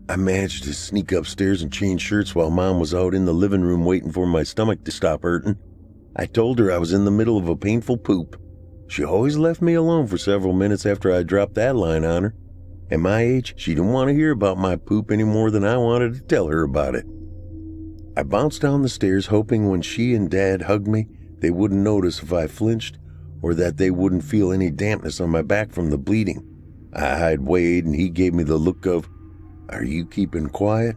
I managed to sneak upstairs and change shirts while Mom was out in the living room waiting for my stomach to stop hurting. I told her I was in the middle of a painful poop. She always left me alone for several minutes after I dropped that line on her. At my age, she didn't want to hear about my poop any more than I wanted to tell her about it. I bounced down the stairs hoping when she and Dad hugged me, they wouldn't notice if I flinched or that they wouldn't feel any dampness on my back from the bleeding. I eyed Wade and he gave me the look of, "Are you keeping quiet?"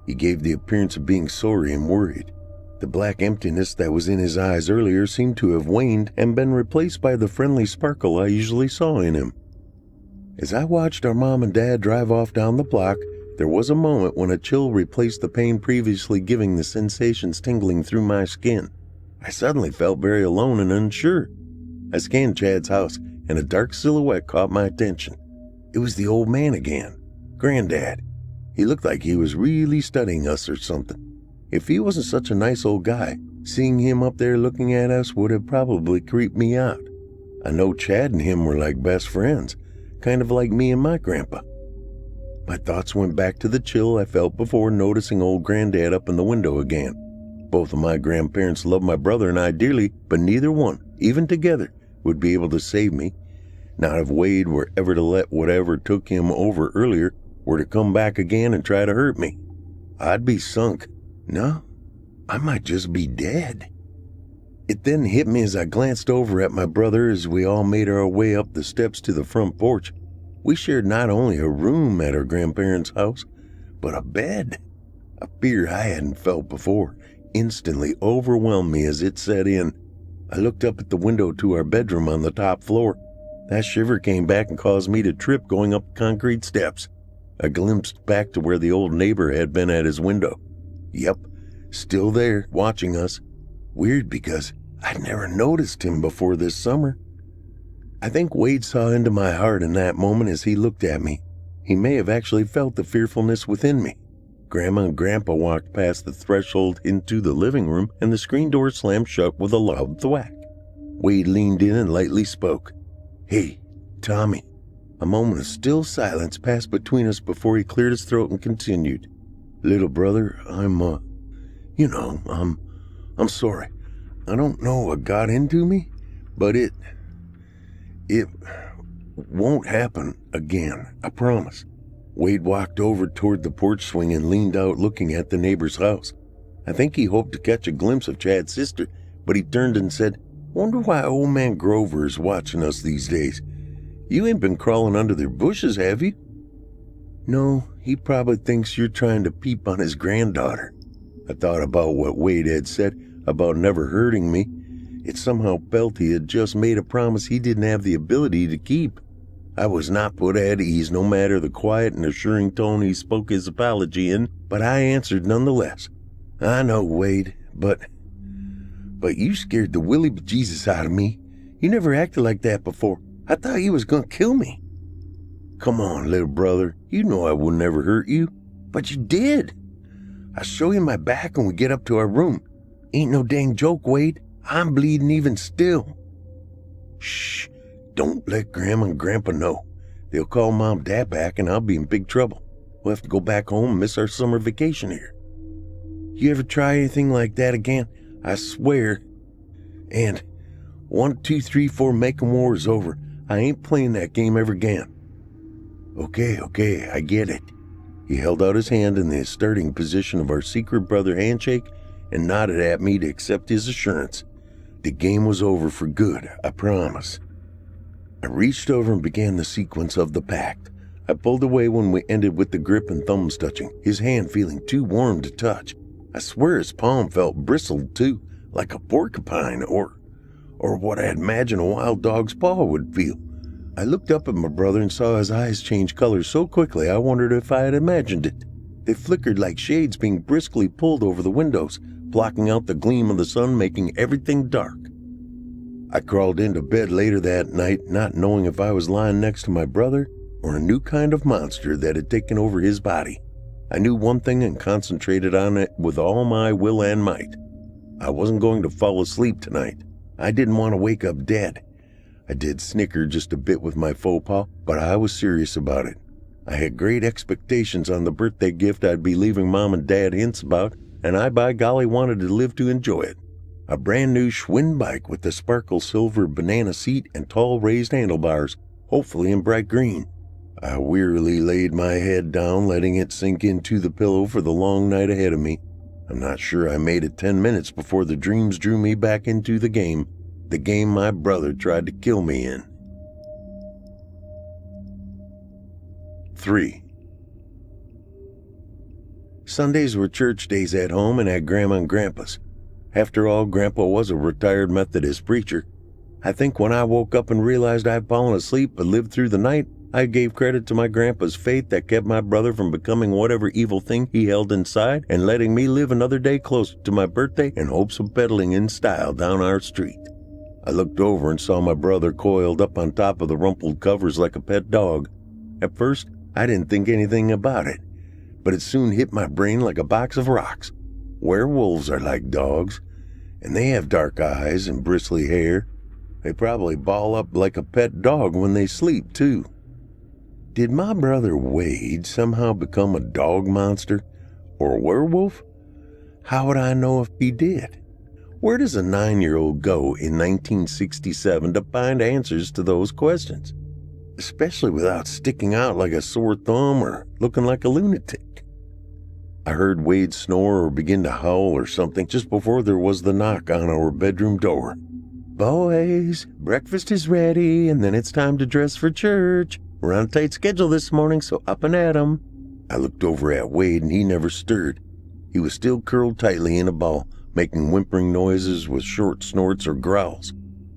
He gave the appearance of being sorry and worried. The black emptiness that was in his eyes earlier seemed to have waned and been replaced by the friendly sparkle I usually saw in him. As I watched our Mom and Dad drive off down the block, there was a moment when a chill replaced the pain previously giving the sensations tingling through my skin. I suddenly felt very alone and unsure. I scanned Chad's house, and a dark silhouette caught my attention. It was the old man again, Granddad. He looked like he was really studying us or something. If he wasn't such a nice old guy, seeing him up there looking at us would have probably creeped me out. I know Chad and him were like best friends, kind of like me and my grandpa. My thoughts went back to the chill I felt before noticing old Granddad up in the window again. Both of my grandparents loved my brother and I dearly, but neither one, even together, would be able to save me. Not if Wade were ever to let whatever took him over earlier were to come back again and try to hurt me. I'd be sunk. No, I might just be dead. It then hit me as I glanced over at my brother as we all made our way up the steps to the front porch. We shared not only a room at our grandparents' house, but a bed. A fear I hadn't felt before instantly overwhelmed me as it set in. I looked up at the window to our bedroom on the top floor. That shiver came back and caused me to trip going up the concrete steps. I glimpsed back to where the old neighbor had been at his window. Yep, still there, watching us. Weird because I'd never noticed him before this summer. I think Wade saw into my heart in that moment as he looked at me. He may have actually felt the fearfulness within me. Grandma and Grandpa walked past the threshold into the living room and the screen door slammed shut with a loud thwack. Wade leaned in and lightly spoke. "Hey, Tommy, A moment of still silence passed between us before he cleared his throat and continued. Little brother, I'm sorry. I don't know what got into me, but it won't happen again, I promise. Wade walked over toward the porch swing and leaned out looking at the neighbor's house. I think he hoped to catch a glimpse of Chad's sister, but he turned and said, Wonder why old man Grover is watching us these days. You ain't been crawling under their bushes, have you? No, he probably thinks you're trying to peep on his granddaughter. I thought about what Wade had said about never hurting me. It somehow felt he had just made a promise he didn't have the ability to keep. I was not put at ease no matter the quiet and assuring tone he spoke his apology in, but I answered nonetheless. I know, Wade, but you scared the willy bejesus out of me. You never acted like that before. I thought you was gonna kill me. Come on, little brother. You know I would never hurt you. But you did. I'll show you my back when we get up to our room. Ain't no dang joke, Wade. I'm bleeding even still. Shh. Don't let Grandma and Grandpa know. They'll call Mom and Dad back and I'll be in big trouble. We'll have to go back home and miss our summer vacation here. You ever try anything like that again? I swear. And 1, 2, 3, 4 making war is over. I ain't playing that game ever again. Okay, I get it. He held out his hand in the starting position of our secret brother handshake and nodded at me to accept his assurance. The game was over for good, I promise. I reached over and began the sequence of the pact. I pulled away when we ended with the grip and thumbs touching, his hand feeling too warm to touch. I swear his palm felt bristled too, like a porcupine or what I had imagined a wild dog's paw would feel. I looked up at my brother and saw his eyes change color so quickly I wondered if I had imagined it. They flickered like shades being briskly pulled over the windows, blocking out the gleam of the sun, making everything dark. I crawled into bed later that night, not knowing if I was lying next to my brother or a new kind of monster that had taken over his body. I knew one thing and concentrated on it with all my will and might. I wasn't going to fall asleep tonight. I didn't want to wake up dead. I did snicker just a bit with my faux pas, but I was serious about it. I had great expectations on the birthday gift I'd be leaving Mom and Dad hints about, and I by golly wanted to live to enjoy it. A brand new Schwinn bike with the sparkle silver banana seat and tall raised handlebars, hopefully in bright green. I wearily laid my head down, letting it sink into the pillow for the long night ahead of me. I'm not sure I made it 10 minutes before the dreams drew me back into the game my brother tried to kill me in. 3. Sundays were church days at home and at Grandma and Grandpa's. After all, Grandpa was a retired Methodist preacher. I think when I woke up and realized I'd fallen asleep but lived through the night, I gave credit to my grandpa's faith that kept my brother from becoming whatever evil thing he held inside and letting me live another day closer to my birthday in hopes of pedaling in style down our street. I looked over and saw my brother coiled up on top of the rumpled covers like a pet dog. At first, I didn't think anything about it, but it soon hit my brain like a box of rocks. Werewolves are like dogs, and they have dark eyes and bristly hair. They probably ball up like a pet dog when they sleep, too. Did my brother Wade somehow become a dog monster or a werewolf? How would I know if he did? Where does a 9-year-old go in 1967 to find answers to those questions? Especially without sticking out like a sore thumb or looking like a lunatic. I heard Wade snore or begin to howl or something just before there was the knock on our bedroom door. Boys, breakfast is ready and then it's time to dress for church. We're on a tight schedule this morning, so up and at 'em. I looked over at Wade and he never stirred. He was still curled tightly in a ball, making whimpering noises with short snorts or growls.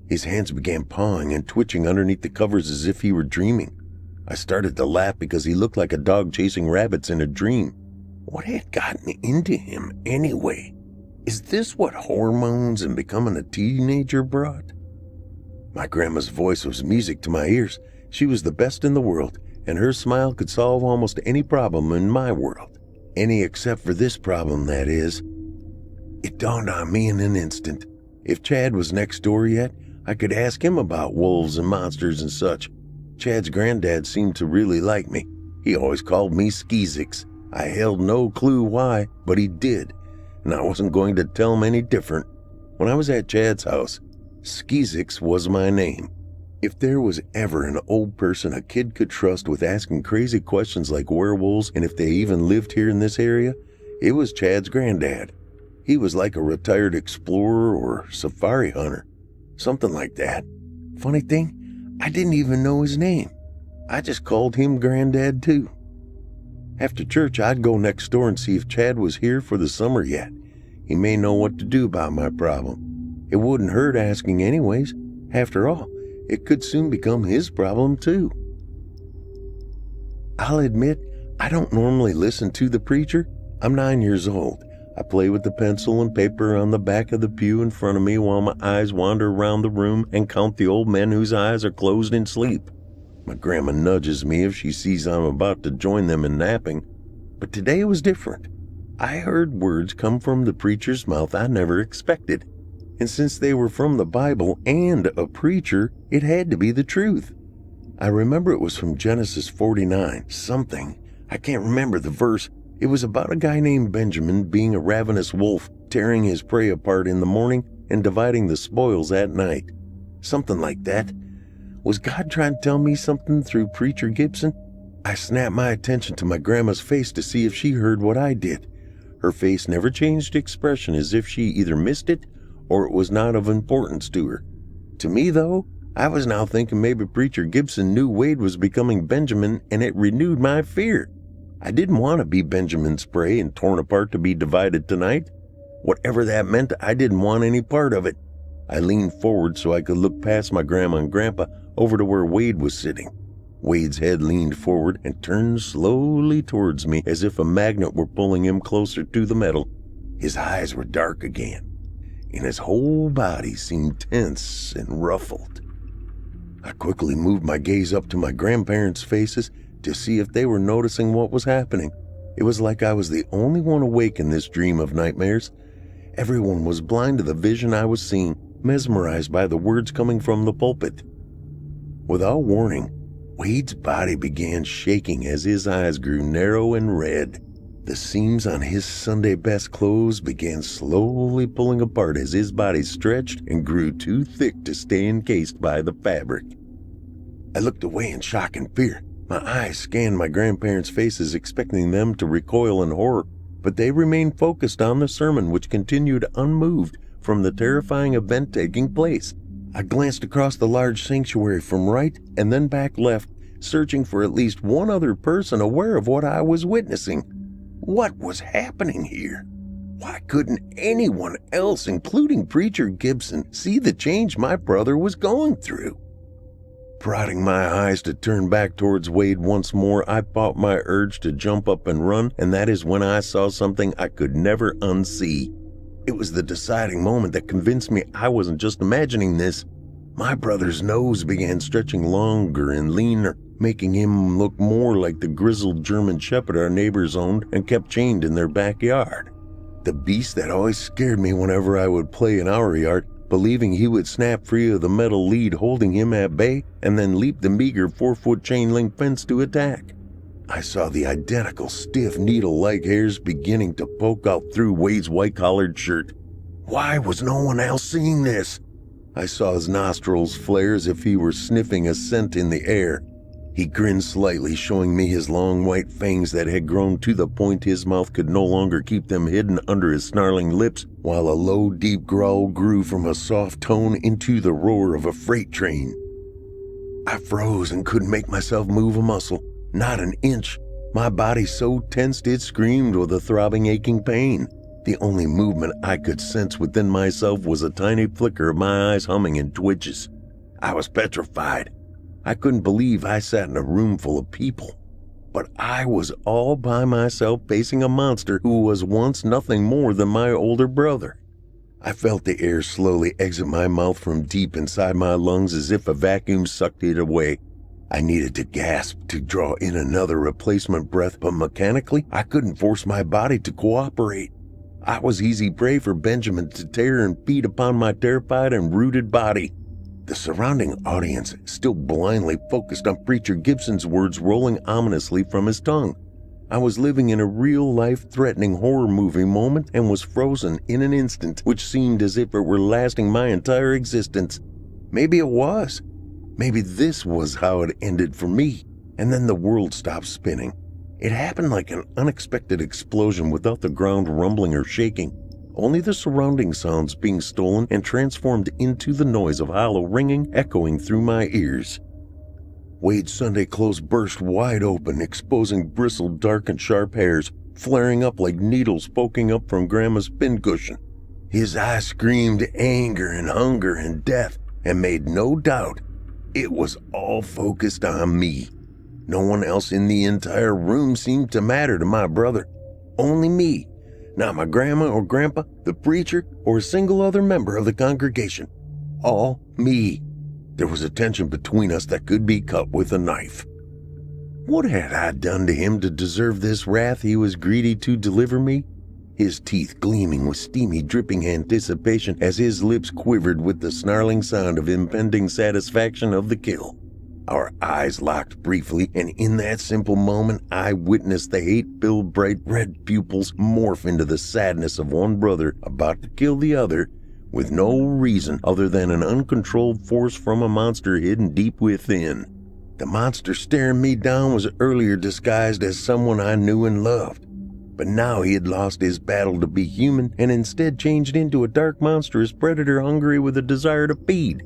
His hands began pawing and twitching underneath the covers as if he were dreaming. I started to laugh because he looked like a dog chasing rabbits in a dream. What had gotten into him anyway? Is this what hormones and becoming a teenager brought? My grandma's voice was music to my ears. She was the best in the world, and her smile could solve almost any problem in my world. Any except for this problem, that is. It dawned on me in an instant. If Chad was next door yet, I could ask him about wolves and monsters and such. Chad's granddad seemed to really like me. He always called me Skeezix. I held no clue why, but he did, and I wasn't going to tell him any different. When I was at Chad's house, Skeezix was my name. If there was ever an old person a kid could trust with asking crazy questions like werewolves and if they even lived here in this area, it was Chad's granddad. He was like a retired explorer or safari hunter, something like that. Funny thing, I didn't even know his name. I just called him Granddad too. After church, I'd go next door and see if Chad was here for the summer yet. He may know what to do about my problem. It wouldn't hurt asking anyways. After all, it could soon become his problem too. I'll admit, I don't normally listen to the preacher. I'm 9 years old. I play with the pencil and paper on the back of the pew in front of me while my eyes wander around the room and count the old men whose eyes are closed in sleep. My grandma nudges me if she sees I'm about to join them in napping. But today was different. I heard words come from the preacher's mouth I never expected. And since they were from the Bible and a preacher, it had to be the truth. I remember it was from Genesis 49, something. I can't remember the verse. It was about a guy named Benjamin being a ravenous wolf, tearing his prey apart in the morning and dividing the spoils at night. Something like that. Was God trying to tell me something through Preacher Gibson? I snapped my attention to my grandma's face to see if she heard what I did. Her face never changed expression, as if she either missed it or it was not of importance to her. To me, though, I was now thinking maybe Preacher Gibson knew Wade was becoming Benjamin, and it renewed my fear. I didn't want to be Benjamin's prey and torn apart to be divided tonight. Whatever that meant, I didn't want any part of it. I leaned forward so I could look past my grandma and grandpa over to where Wade was sitting. Wade's head leaned forward and turned slowly towards me as if a magnet were pulling him closer to the metal. His eyes were dark again, and his whole body seemed tense and ruffled. I quickly moved my gaze up to my grandparents' faces to see if they were noticing what was happening. It was like I was the only one awake in this dream of nightmares. Everyone was blind to the vision I was seeing, mesmerized by the words coming from the pulpit. Without warning, Wade's body began shaking as his eyes grew narrow and red. The seams on his Sunday best clothes began slowly pulling apart as his body stretched and grew too thick to stay encased by the fabric. I looked away in shock and fear. My eyes scanned my grandparents' faces, expecting them to recoil in horror, but they remained focused on the sermon, which continued unmoved from the terrifying event taking place. I glanced across the large sanctuary from right and then back left, searching for at least one other person aware of what I was witnessing. What was happening here? Why couldn't anyone else, including Preacher Gibson, see the change my brother was going through? Prodding my eyes to turn back towards Wade once more, I fought my urge to jump up and run, and that is when I saw something I could never unsee. It was the deciding moment that convinced me I wasn't just imagining this. My brother's nose began stretching longer and leaner, making him look more like the grizzled German shepherd our neighbors owned and kept chained in their backyard. The beast that always scared me whenever I would play in our yard, believing he would snap free of the metal lead holding him at bay and then leap the meager 4-foot chain link fence to attack. I saw the identical stiff needle-like hairs beginning to poke out through Wade's white-collared shirt. Why was no one else seeing this? I saw his nostrils flare as if he were sniffing a scent in the air. He grinned slightly, showing me his long white fangs that had grown to the point his mouth could no longer keep them hidden under his snarling lips, while a low, deep growl grew from a soft tone into the roar of a freight train. I froze and couldn't make myself move a muscle, not an inch. My body so tensed it screamed with a throbbing, aching pain. The only movement I could sense within myself was a tiny flicker of my eyes humming in twitches. I was petrified. I couldn't believe I sat in a room full of people. But I was all by myself facing a monster who was once nothing more than my older brother. I felt the air slowly exit my mouth from deep inside my lungs as if a vacuum sucked it away. I needed to gasp to draw in another replacement breath, but mechanically, I couldn't force my body to cooperate. I was easy prey for Benjamin to tear and feed upon my terrified and rooted body. The surrounding audience still blindly focused on Preacher Gibson's words rolling ominously from his tongue. I was living in a real-life threatening horror movie moment and was frozen in an instant which seemed as if it were lasting my entire existence. Maybe it was. Maybe this was how it ended for me. And then the world stopped spinning. It happened like an unexpected explosion without the ground rumbling or shaking. Only the surrounding sounds being stolen and transformed into the noise of hollow ringing echoing through my ears. Wade's Sunday clothes burst wide open, exposing bristled, dark and sharp hairs, flaring up like needles poking up from Grandma's pincushion. His eyes screamed anger and hunger and death, and made no doubt it was all focused on me. No one else in the entire room seemed to matter to my brother. Only me. Not my grandma or grandpa, the preacher, or a single other member of the congregation. All me. There was a tension between us that could be cut with a knife. What had I done to him to deserve this wrath he was greedy to deliver me? His teeth gleaming with steamy, dripping anticipation as his lips quivered with the snarling sound of impending satisfaction of the kill. Our eyes locked briefly, and in that simple moment, I witnessed the hate-filled bright red pupils morph into the sadness of one brother about to kill the other, with no reason other than an uncontrolled force from a monster hidden deep within. The monster staring me down was earlier disguised as someone I knew and loved, but now he had lost his battle to be human and instead changed into a dark, monstrous predator hungry with a desire to feed.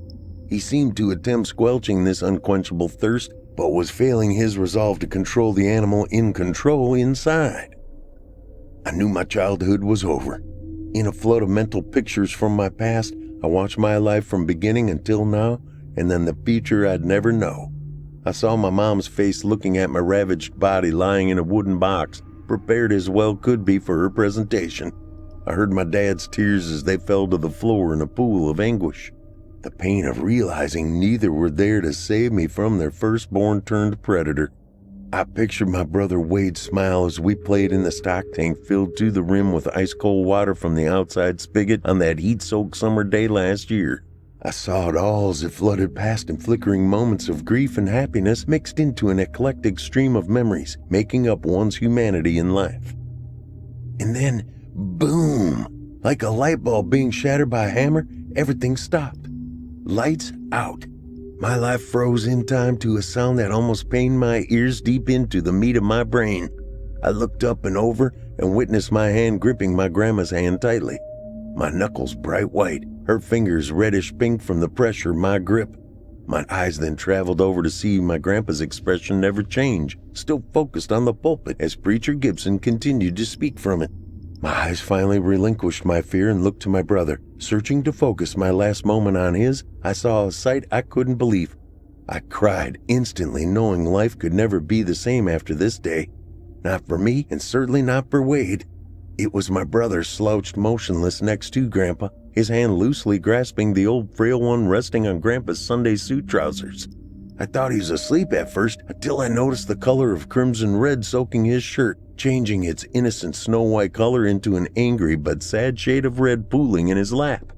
He seemed to attempt squelching this unquenchable thirst, but was failing his resolve to control the animal in control inside. I knew my childhood was over. In a flood of mental pictures from my past, I watched my life from beginning until now, and then the future I'd never know. I saw my mom's face looking at my ravaged body lying in a wooden box, prepared as well could be for her presentation. I heard my dad's tears as they fell to the floor in a pool of anguish. The pain of realizing neither were there to save me from their firstborn turned predator. I pictured my brother Wade's smile as we played in the stock tank filled to the rim with ice-cold water from the outside spigot on that heat-soaked summer day last year. I saw it all as it flooded past in flickering moments of grief and happiness mixed into an eclectic stream of memories, making up one's humanity in life. And then, boom! Like a light bulb being shattered by a hammer, everything stopped. Lights out. My life froze in time to a sound that almost pained my ears deep into the meat of my brain. I looked up and over and witnessed my hand gripping my grandma's hand tightly. My knuckles bright white, her fingers reddish pink from the pressure of my grip. My eyes then traveled over to see my grandpa's expression never change, still focused on the pulpit as Preacher Gibson continued to speak from it. My eyes finally relinquished my fear and looked to my brother. Searching to focus my last moment on his, I saw a sight I couldn't believe. I cried instantly, knowing life could never be the same after this day. Not for me, and certainly not for Wade. It was my brother slouched motionless next to Grandpa, his hand loosely grasping the old frail one resting on Grandpa's Sunday suit trousers. I thought he was asleep at first, until I noticed the color of crimson red soaking his shirt, changing its innocent snow-white color into an angry but sad shade of red pooling in his lap.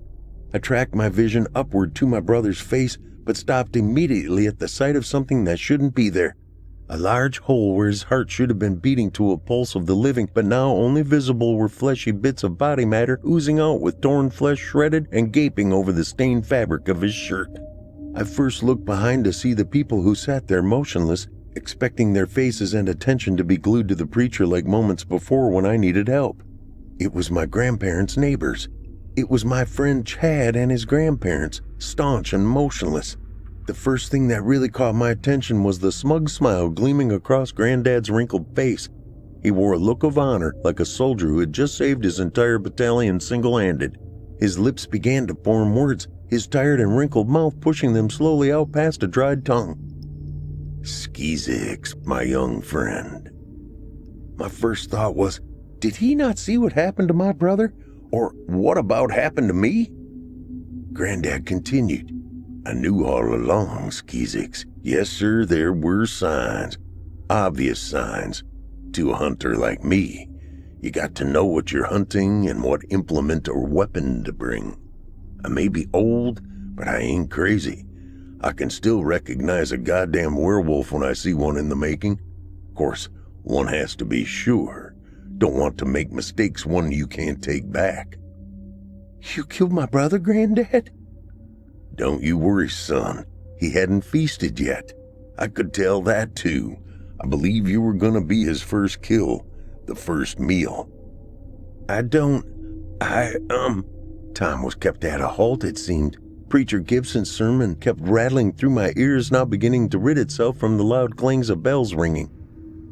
I tracked my vision upward to my brother's face, but stopped immediately at the sight of something that shouldn't be there. A large hole where his heart should have been beating to a pulse of the living, but now only visible were fleshy bits of body matter oozing out with torn flesh shredded and gaping over the stained fabric of his shirt. I first looked behind to see the people who sat there motionless, expecting their faces and attention to be glued to the preacher like moments before when I needed help. It was my grandparents' neighbors. It was my friend Chad and his grandparents, staunch and motionless. The first thing that really caught my attention was the smug smile gleaming across Granddad's wrinkled face. He wore a look of honor, like a soldier who had just saved his entire battalion single-handed. His lips began to form words, his tired and wrinkled mouth pushing them slowly out past a dried tongue. "Skizix, my young friend." My first thought was, did he not see what happened to my brother? Or what about happened to me? Granddad continued, "I knew all along, Skizix. Yes, sir, there were signs. Obvious signs. To a hunter like me, you got to know what you're hunting and what implement or weapon to bring. I may be old, but I ain't crazy. I can still recognize a goddamn werewolf when I see one in the making. Of course, one has to be sure. Don't want to make mistakes one you can't take back. You killed my brother, Granddad? Don't you worry, son. He hadn't feasted yet. I could tell that too. I believe you were gonna be his first kill, the first meal. Time was kept at a halt, it seemed. Preacher Gibson's sermon kept rattling through my ears, now beginning to rid itself from the loud clangs of bells ringing,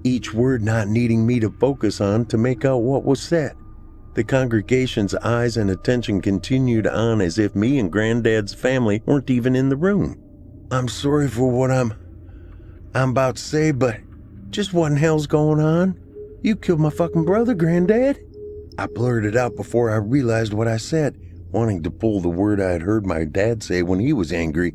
each word not needing me to focus on to make out what was said. The congregation's eyes and attention continued on as if me and Granddad's family weren't even in the room. I'm sorry for what I'm about to say, but just what in hell's going on? You killed my fucking brother, Granddad. I blurted out before I realized what I said, wanting to pull the word I had heard my dad say when he was angry.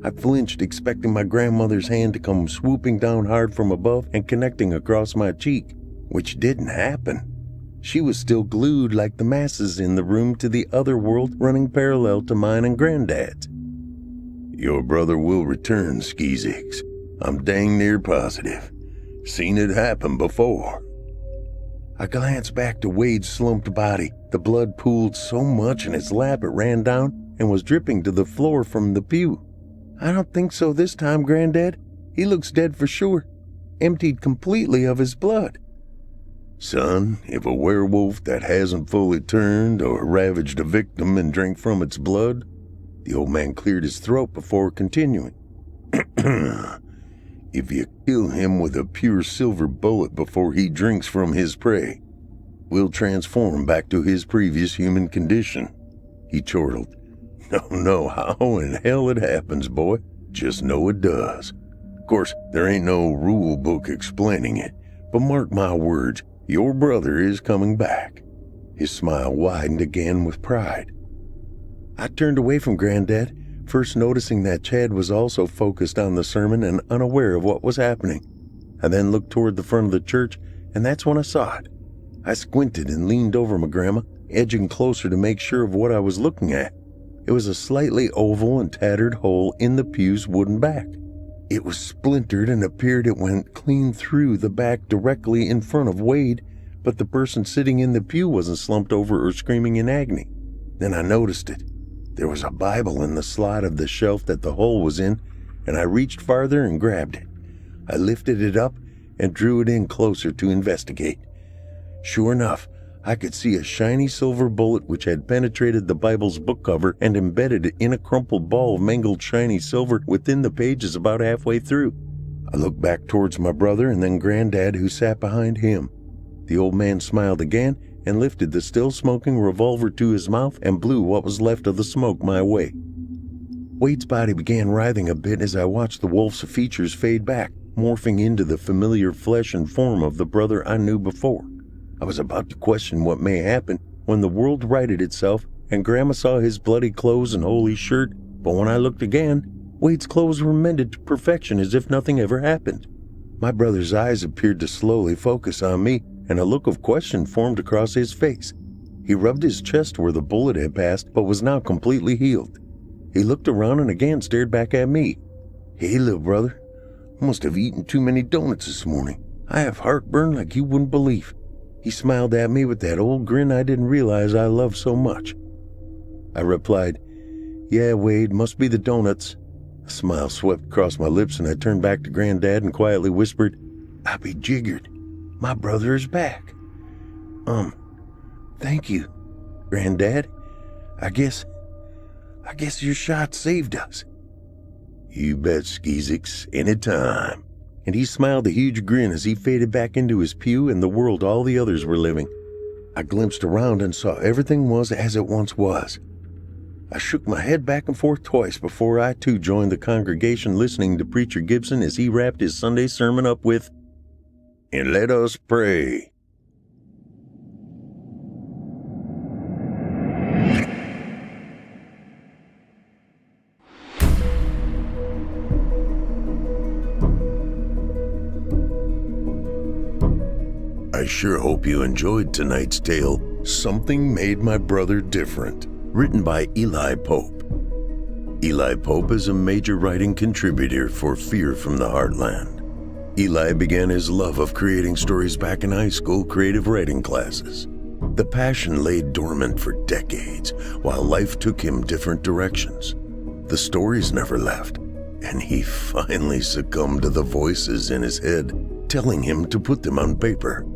I flinched, expecting my grandmother's hand to come swooping down hard from above and connecting across my cheek, which didn't happen. She was still glued like the masses in the room to the other world running parallel to mine and Granddad's. Your brother will return, Skeezix. I'm dang near positive. Seen it happen before. I glanced back to Wade's slumped body. The blood pooled so much in his lap it ran down and was dripping to the floor from the pew. I don't think so this time, Granddad. He looks dead for sure. Emptied completely of his blood. Son, if a werewolf that hasn't fully turned or ravaged a victim and drank from its blood, the old man cleared his throat before continuing. If you kill him with a pure silver bullet before he drinks from his prey, we'll transform back to his previous human condition. He chortled. No, how in hell it happens, boy. Just know it does. Of course, there ain't no rule book explaining it, but mark my words, your brother is coming back. His smile widened again with pride. I turned away from Granddad, first noticing that Chad was also focused on the sermon and unaware of what was happening. I then looked toward the front of the church, and that's when I saw it. I squinted and leaned over my grandma, edging closer to make sure of what I was looking at. It was a slightly oval and tattered hole in the pew's wooden back. It was splintered and appeared it went clean through the back directly in front of Wade, but the person sitting in the pew wasn't slumped over or screaming in agony. Then I noticed it. There was a Bible in the slot of the shelf that the hole was in, and I reached farther and grabbed it. I lifted it up and drew it in closer to investigate. Sure enough, I could see a shiny silver bullet which had penetrated the Bible's book cover and embedded it in a crumpled ball of mangled shiny silver within the pages about halfway through. I looked back towards my brother and then Granddad, who sat behind him. The old man smiled again and lifted the still-smoking revolver to his mouth and blew what was left of the smoke my way. Wade's body began writhing a bit as I watched the wolf's features fade back, morphing into the familiar flesh and form of the brother I knew before. I was about to question what may happen when the world righted itself and Grandma saw his bloody clothes and holy shirt, but when I looked again, Wade's clothes were mended to perfection as if nothing ever happened. My brother's eyes appeared to slowly focus on me, and a look of question formed across his face. He rubbed his chest where the bullet had passed, but was now completely healed. He looked around and again stared back at me. Hey, little brother, I must have eaten too many donuts this morning. I have heartburn like you wouldn't believe. He smiled at me with that old grin I didn't realize I loved so much. I replied, Yeah, Wade, must be the donuts. A smile swept across my lips and I turned back to Granddad and quietly whispered, I be jiggered. My brother is back. Thank you, Granddad. I guess your shot saved us. You bet, Skeezix, anytime. And he smiled a huge grin as he faded back into his pew and the world all the others were living. I glimpsed around and saw everything was as it once was. I shook my head back and forth twice before I too joined the congregation listening to Preacher Gibson as he wrapped his Sunday sermon up with, And let us pray. I sure hope you enjoyed tonight's tale, Something Made My Brother Different, written by Eli Pope. Eli Pope is a major writing contributor for Fear from the Heartland. Eli began his love of creating stories back in high school creative writing classes. The passion lay dormant for decades while life took him different directions. The stories never left, and he finally succumbed to the voices in his head telling him to put them on paper.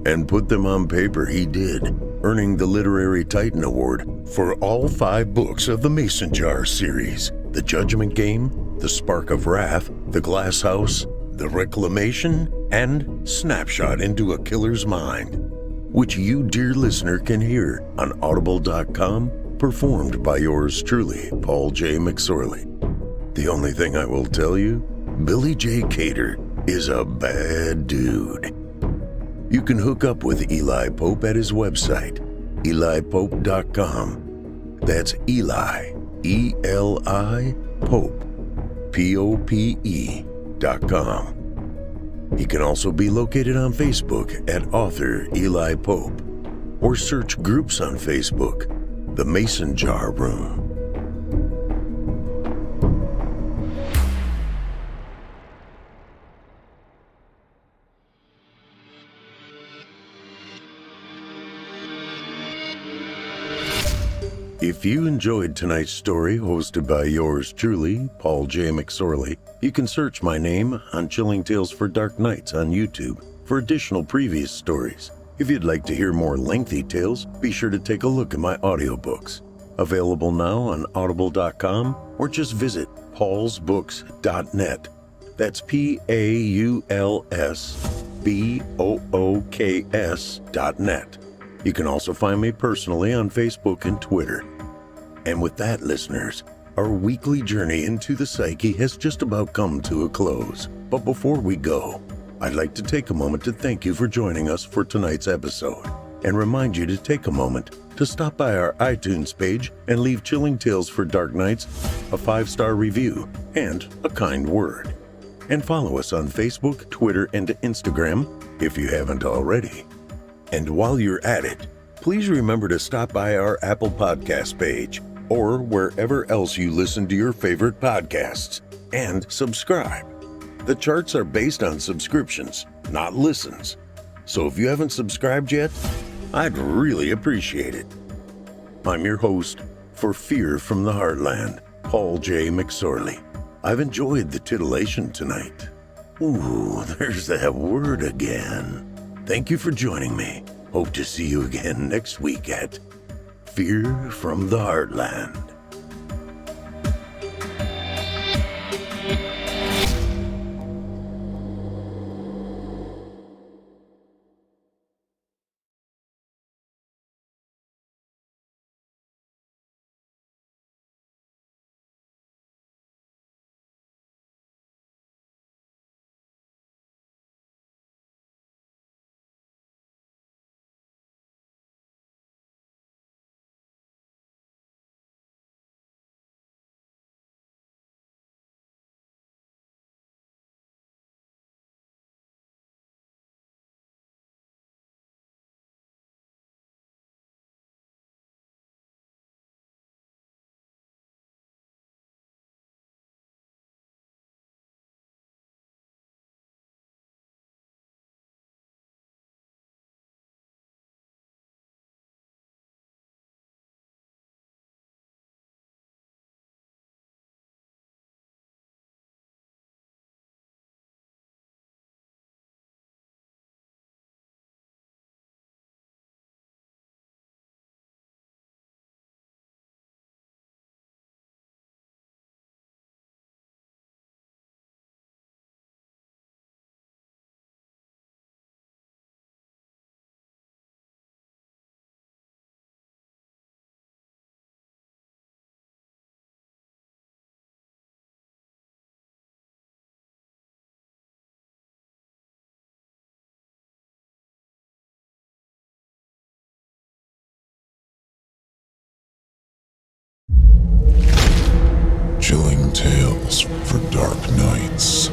And put them on paper he did, earning the Literary Titan Award for all 5 books of the Mason Jar series: The Judgment Game, The Spark of Wrath, The Glass House, The Reclamation, and Snapshot into a Killer's Mind, which you, dear listener, can hear on audible.com, performed by yours truly, Paul J. McSorley. The only thing I will tell you, Billy J. Cater is a bad dude. You can hook up with Eli Pope at his website, elipope.com. That's Eli, E-L-I, Pope, P-O-P-E.com. He can also be located on Facebook at author Eli Pope, or search groups on Facebook, The Mason Jar Room. If you enjoyed tonight's story, hosted by yours truly, Paul J. McSorley, you can search my name on Chilling Tales for Dark Nights on YouTube for additional previous stories. If you'd like to hear more lengthy tales, be sure to take a look at my audiobooks. Available now on audible.com, or just visit paulsbooks.net. That's PAULSBOOKS.net. You can also find me personally on Facebook and Twitter. And with that, listeners, our weekly journey into the psyche has just about come to a close. But before we go, I'd like to take a moment to thank you for joining us for tonight's episode, and remind you to take a moment to stop by our iTunes page and leave Chilling Tales for Dark Nights a 5-star review and a kind word. And follow us on Facebook, Twitter, and Instagram if you haven't already. And while you're at it, please remember to stop by our Apple Podcast page or wherever else you listen to your favorite podcasts and subscribe. The charts are based on subscriptions, not listens. So if you haven't subscribed yet, I'd really appreciate it. I'm your host for Fear from the Heartland, Paul J. McSorley. I've enjoyed the titillation tonight. Ooh, there's that word again. Thank you for joining me. Hope to see you again next week at Fear from the Heartland. Chilling Tales for Dark Nights.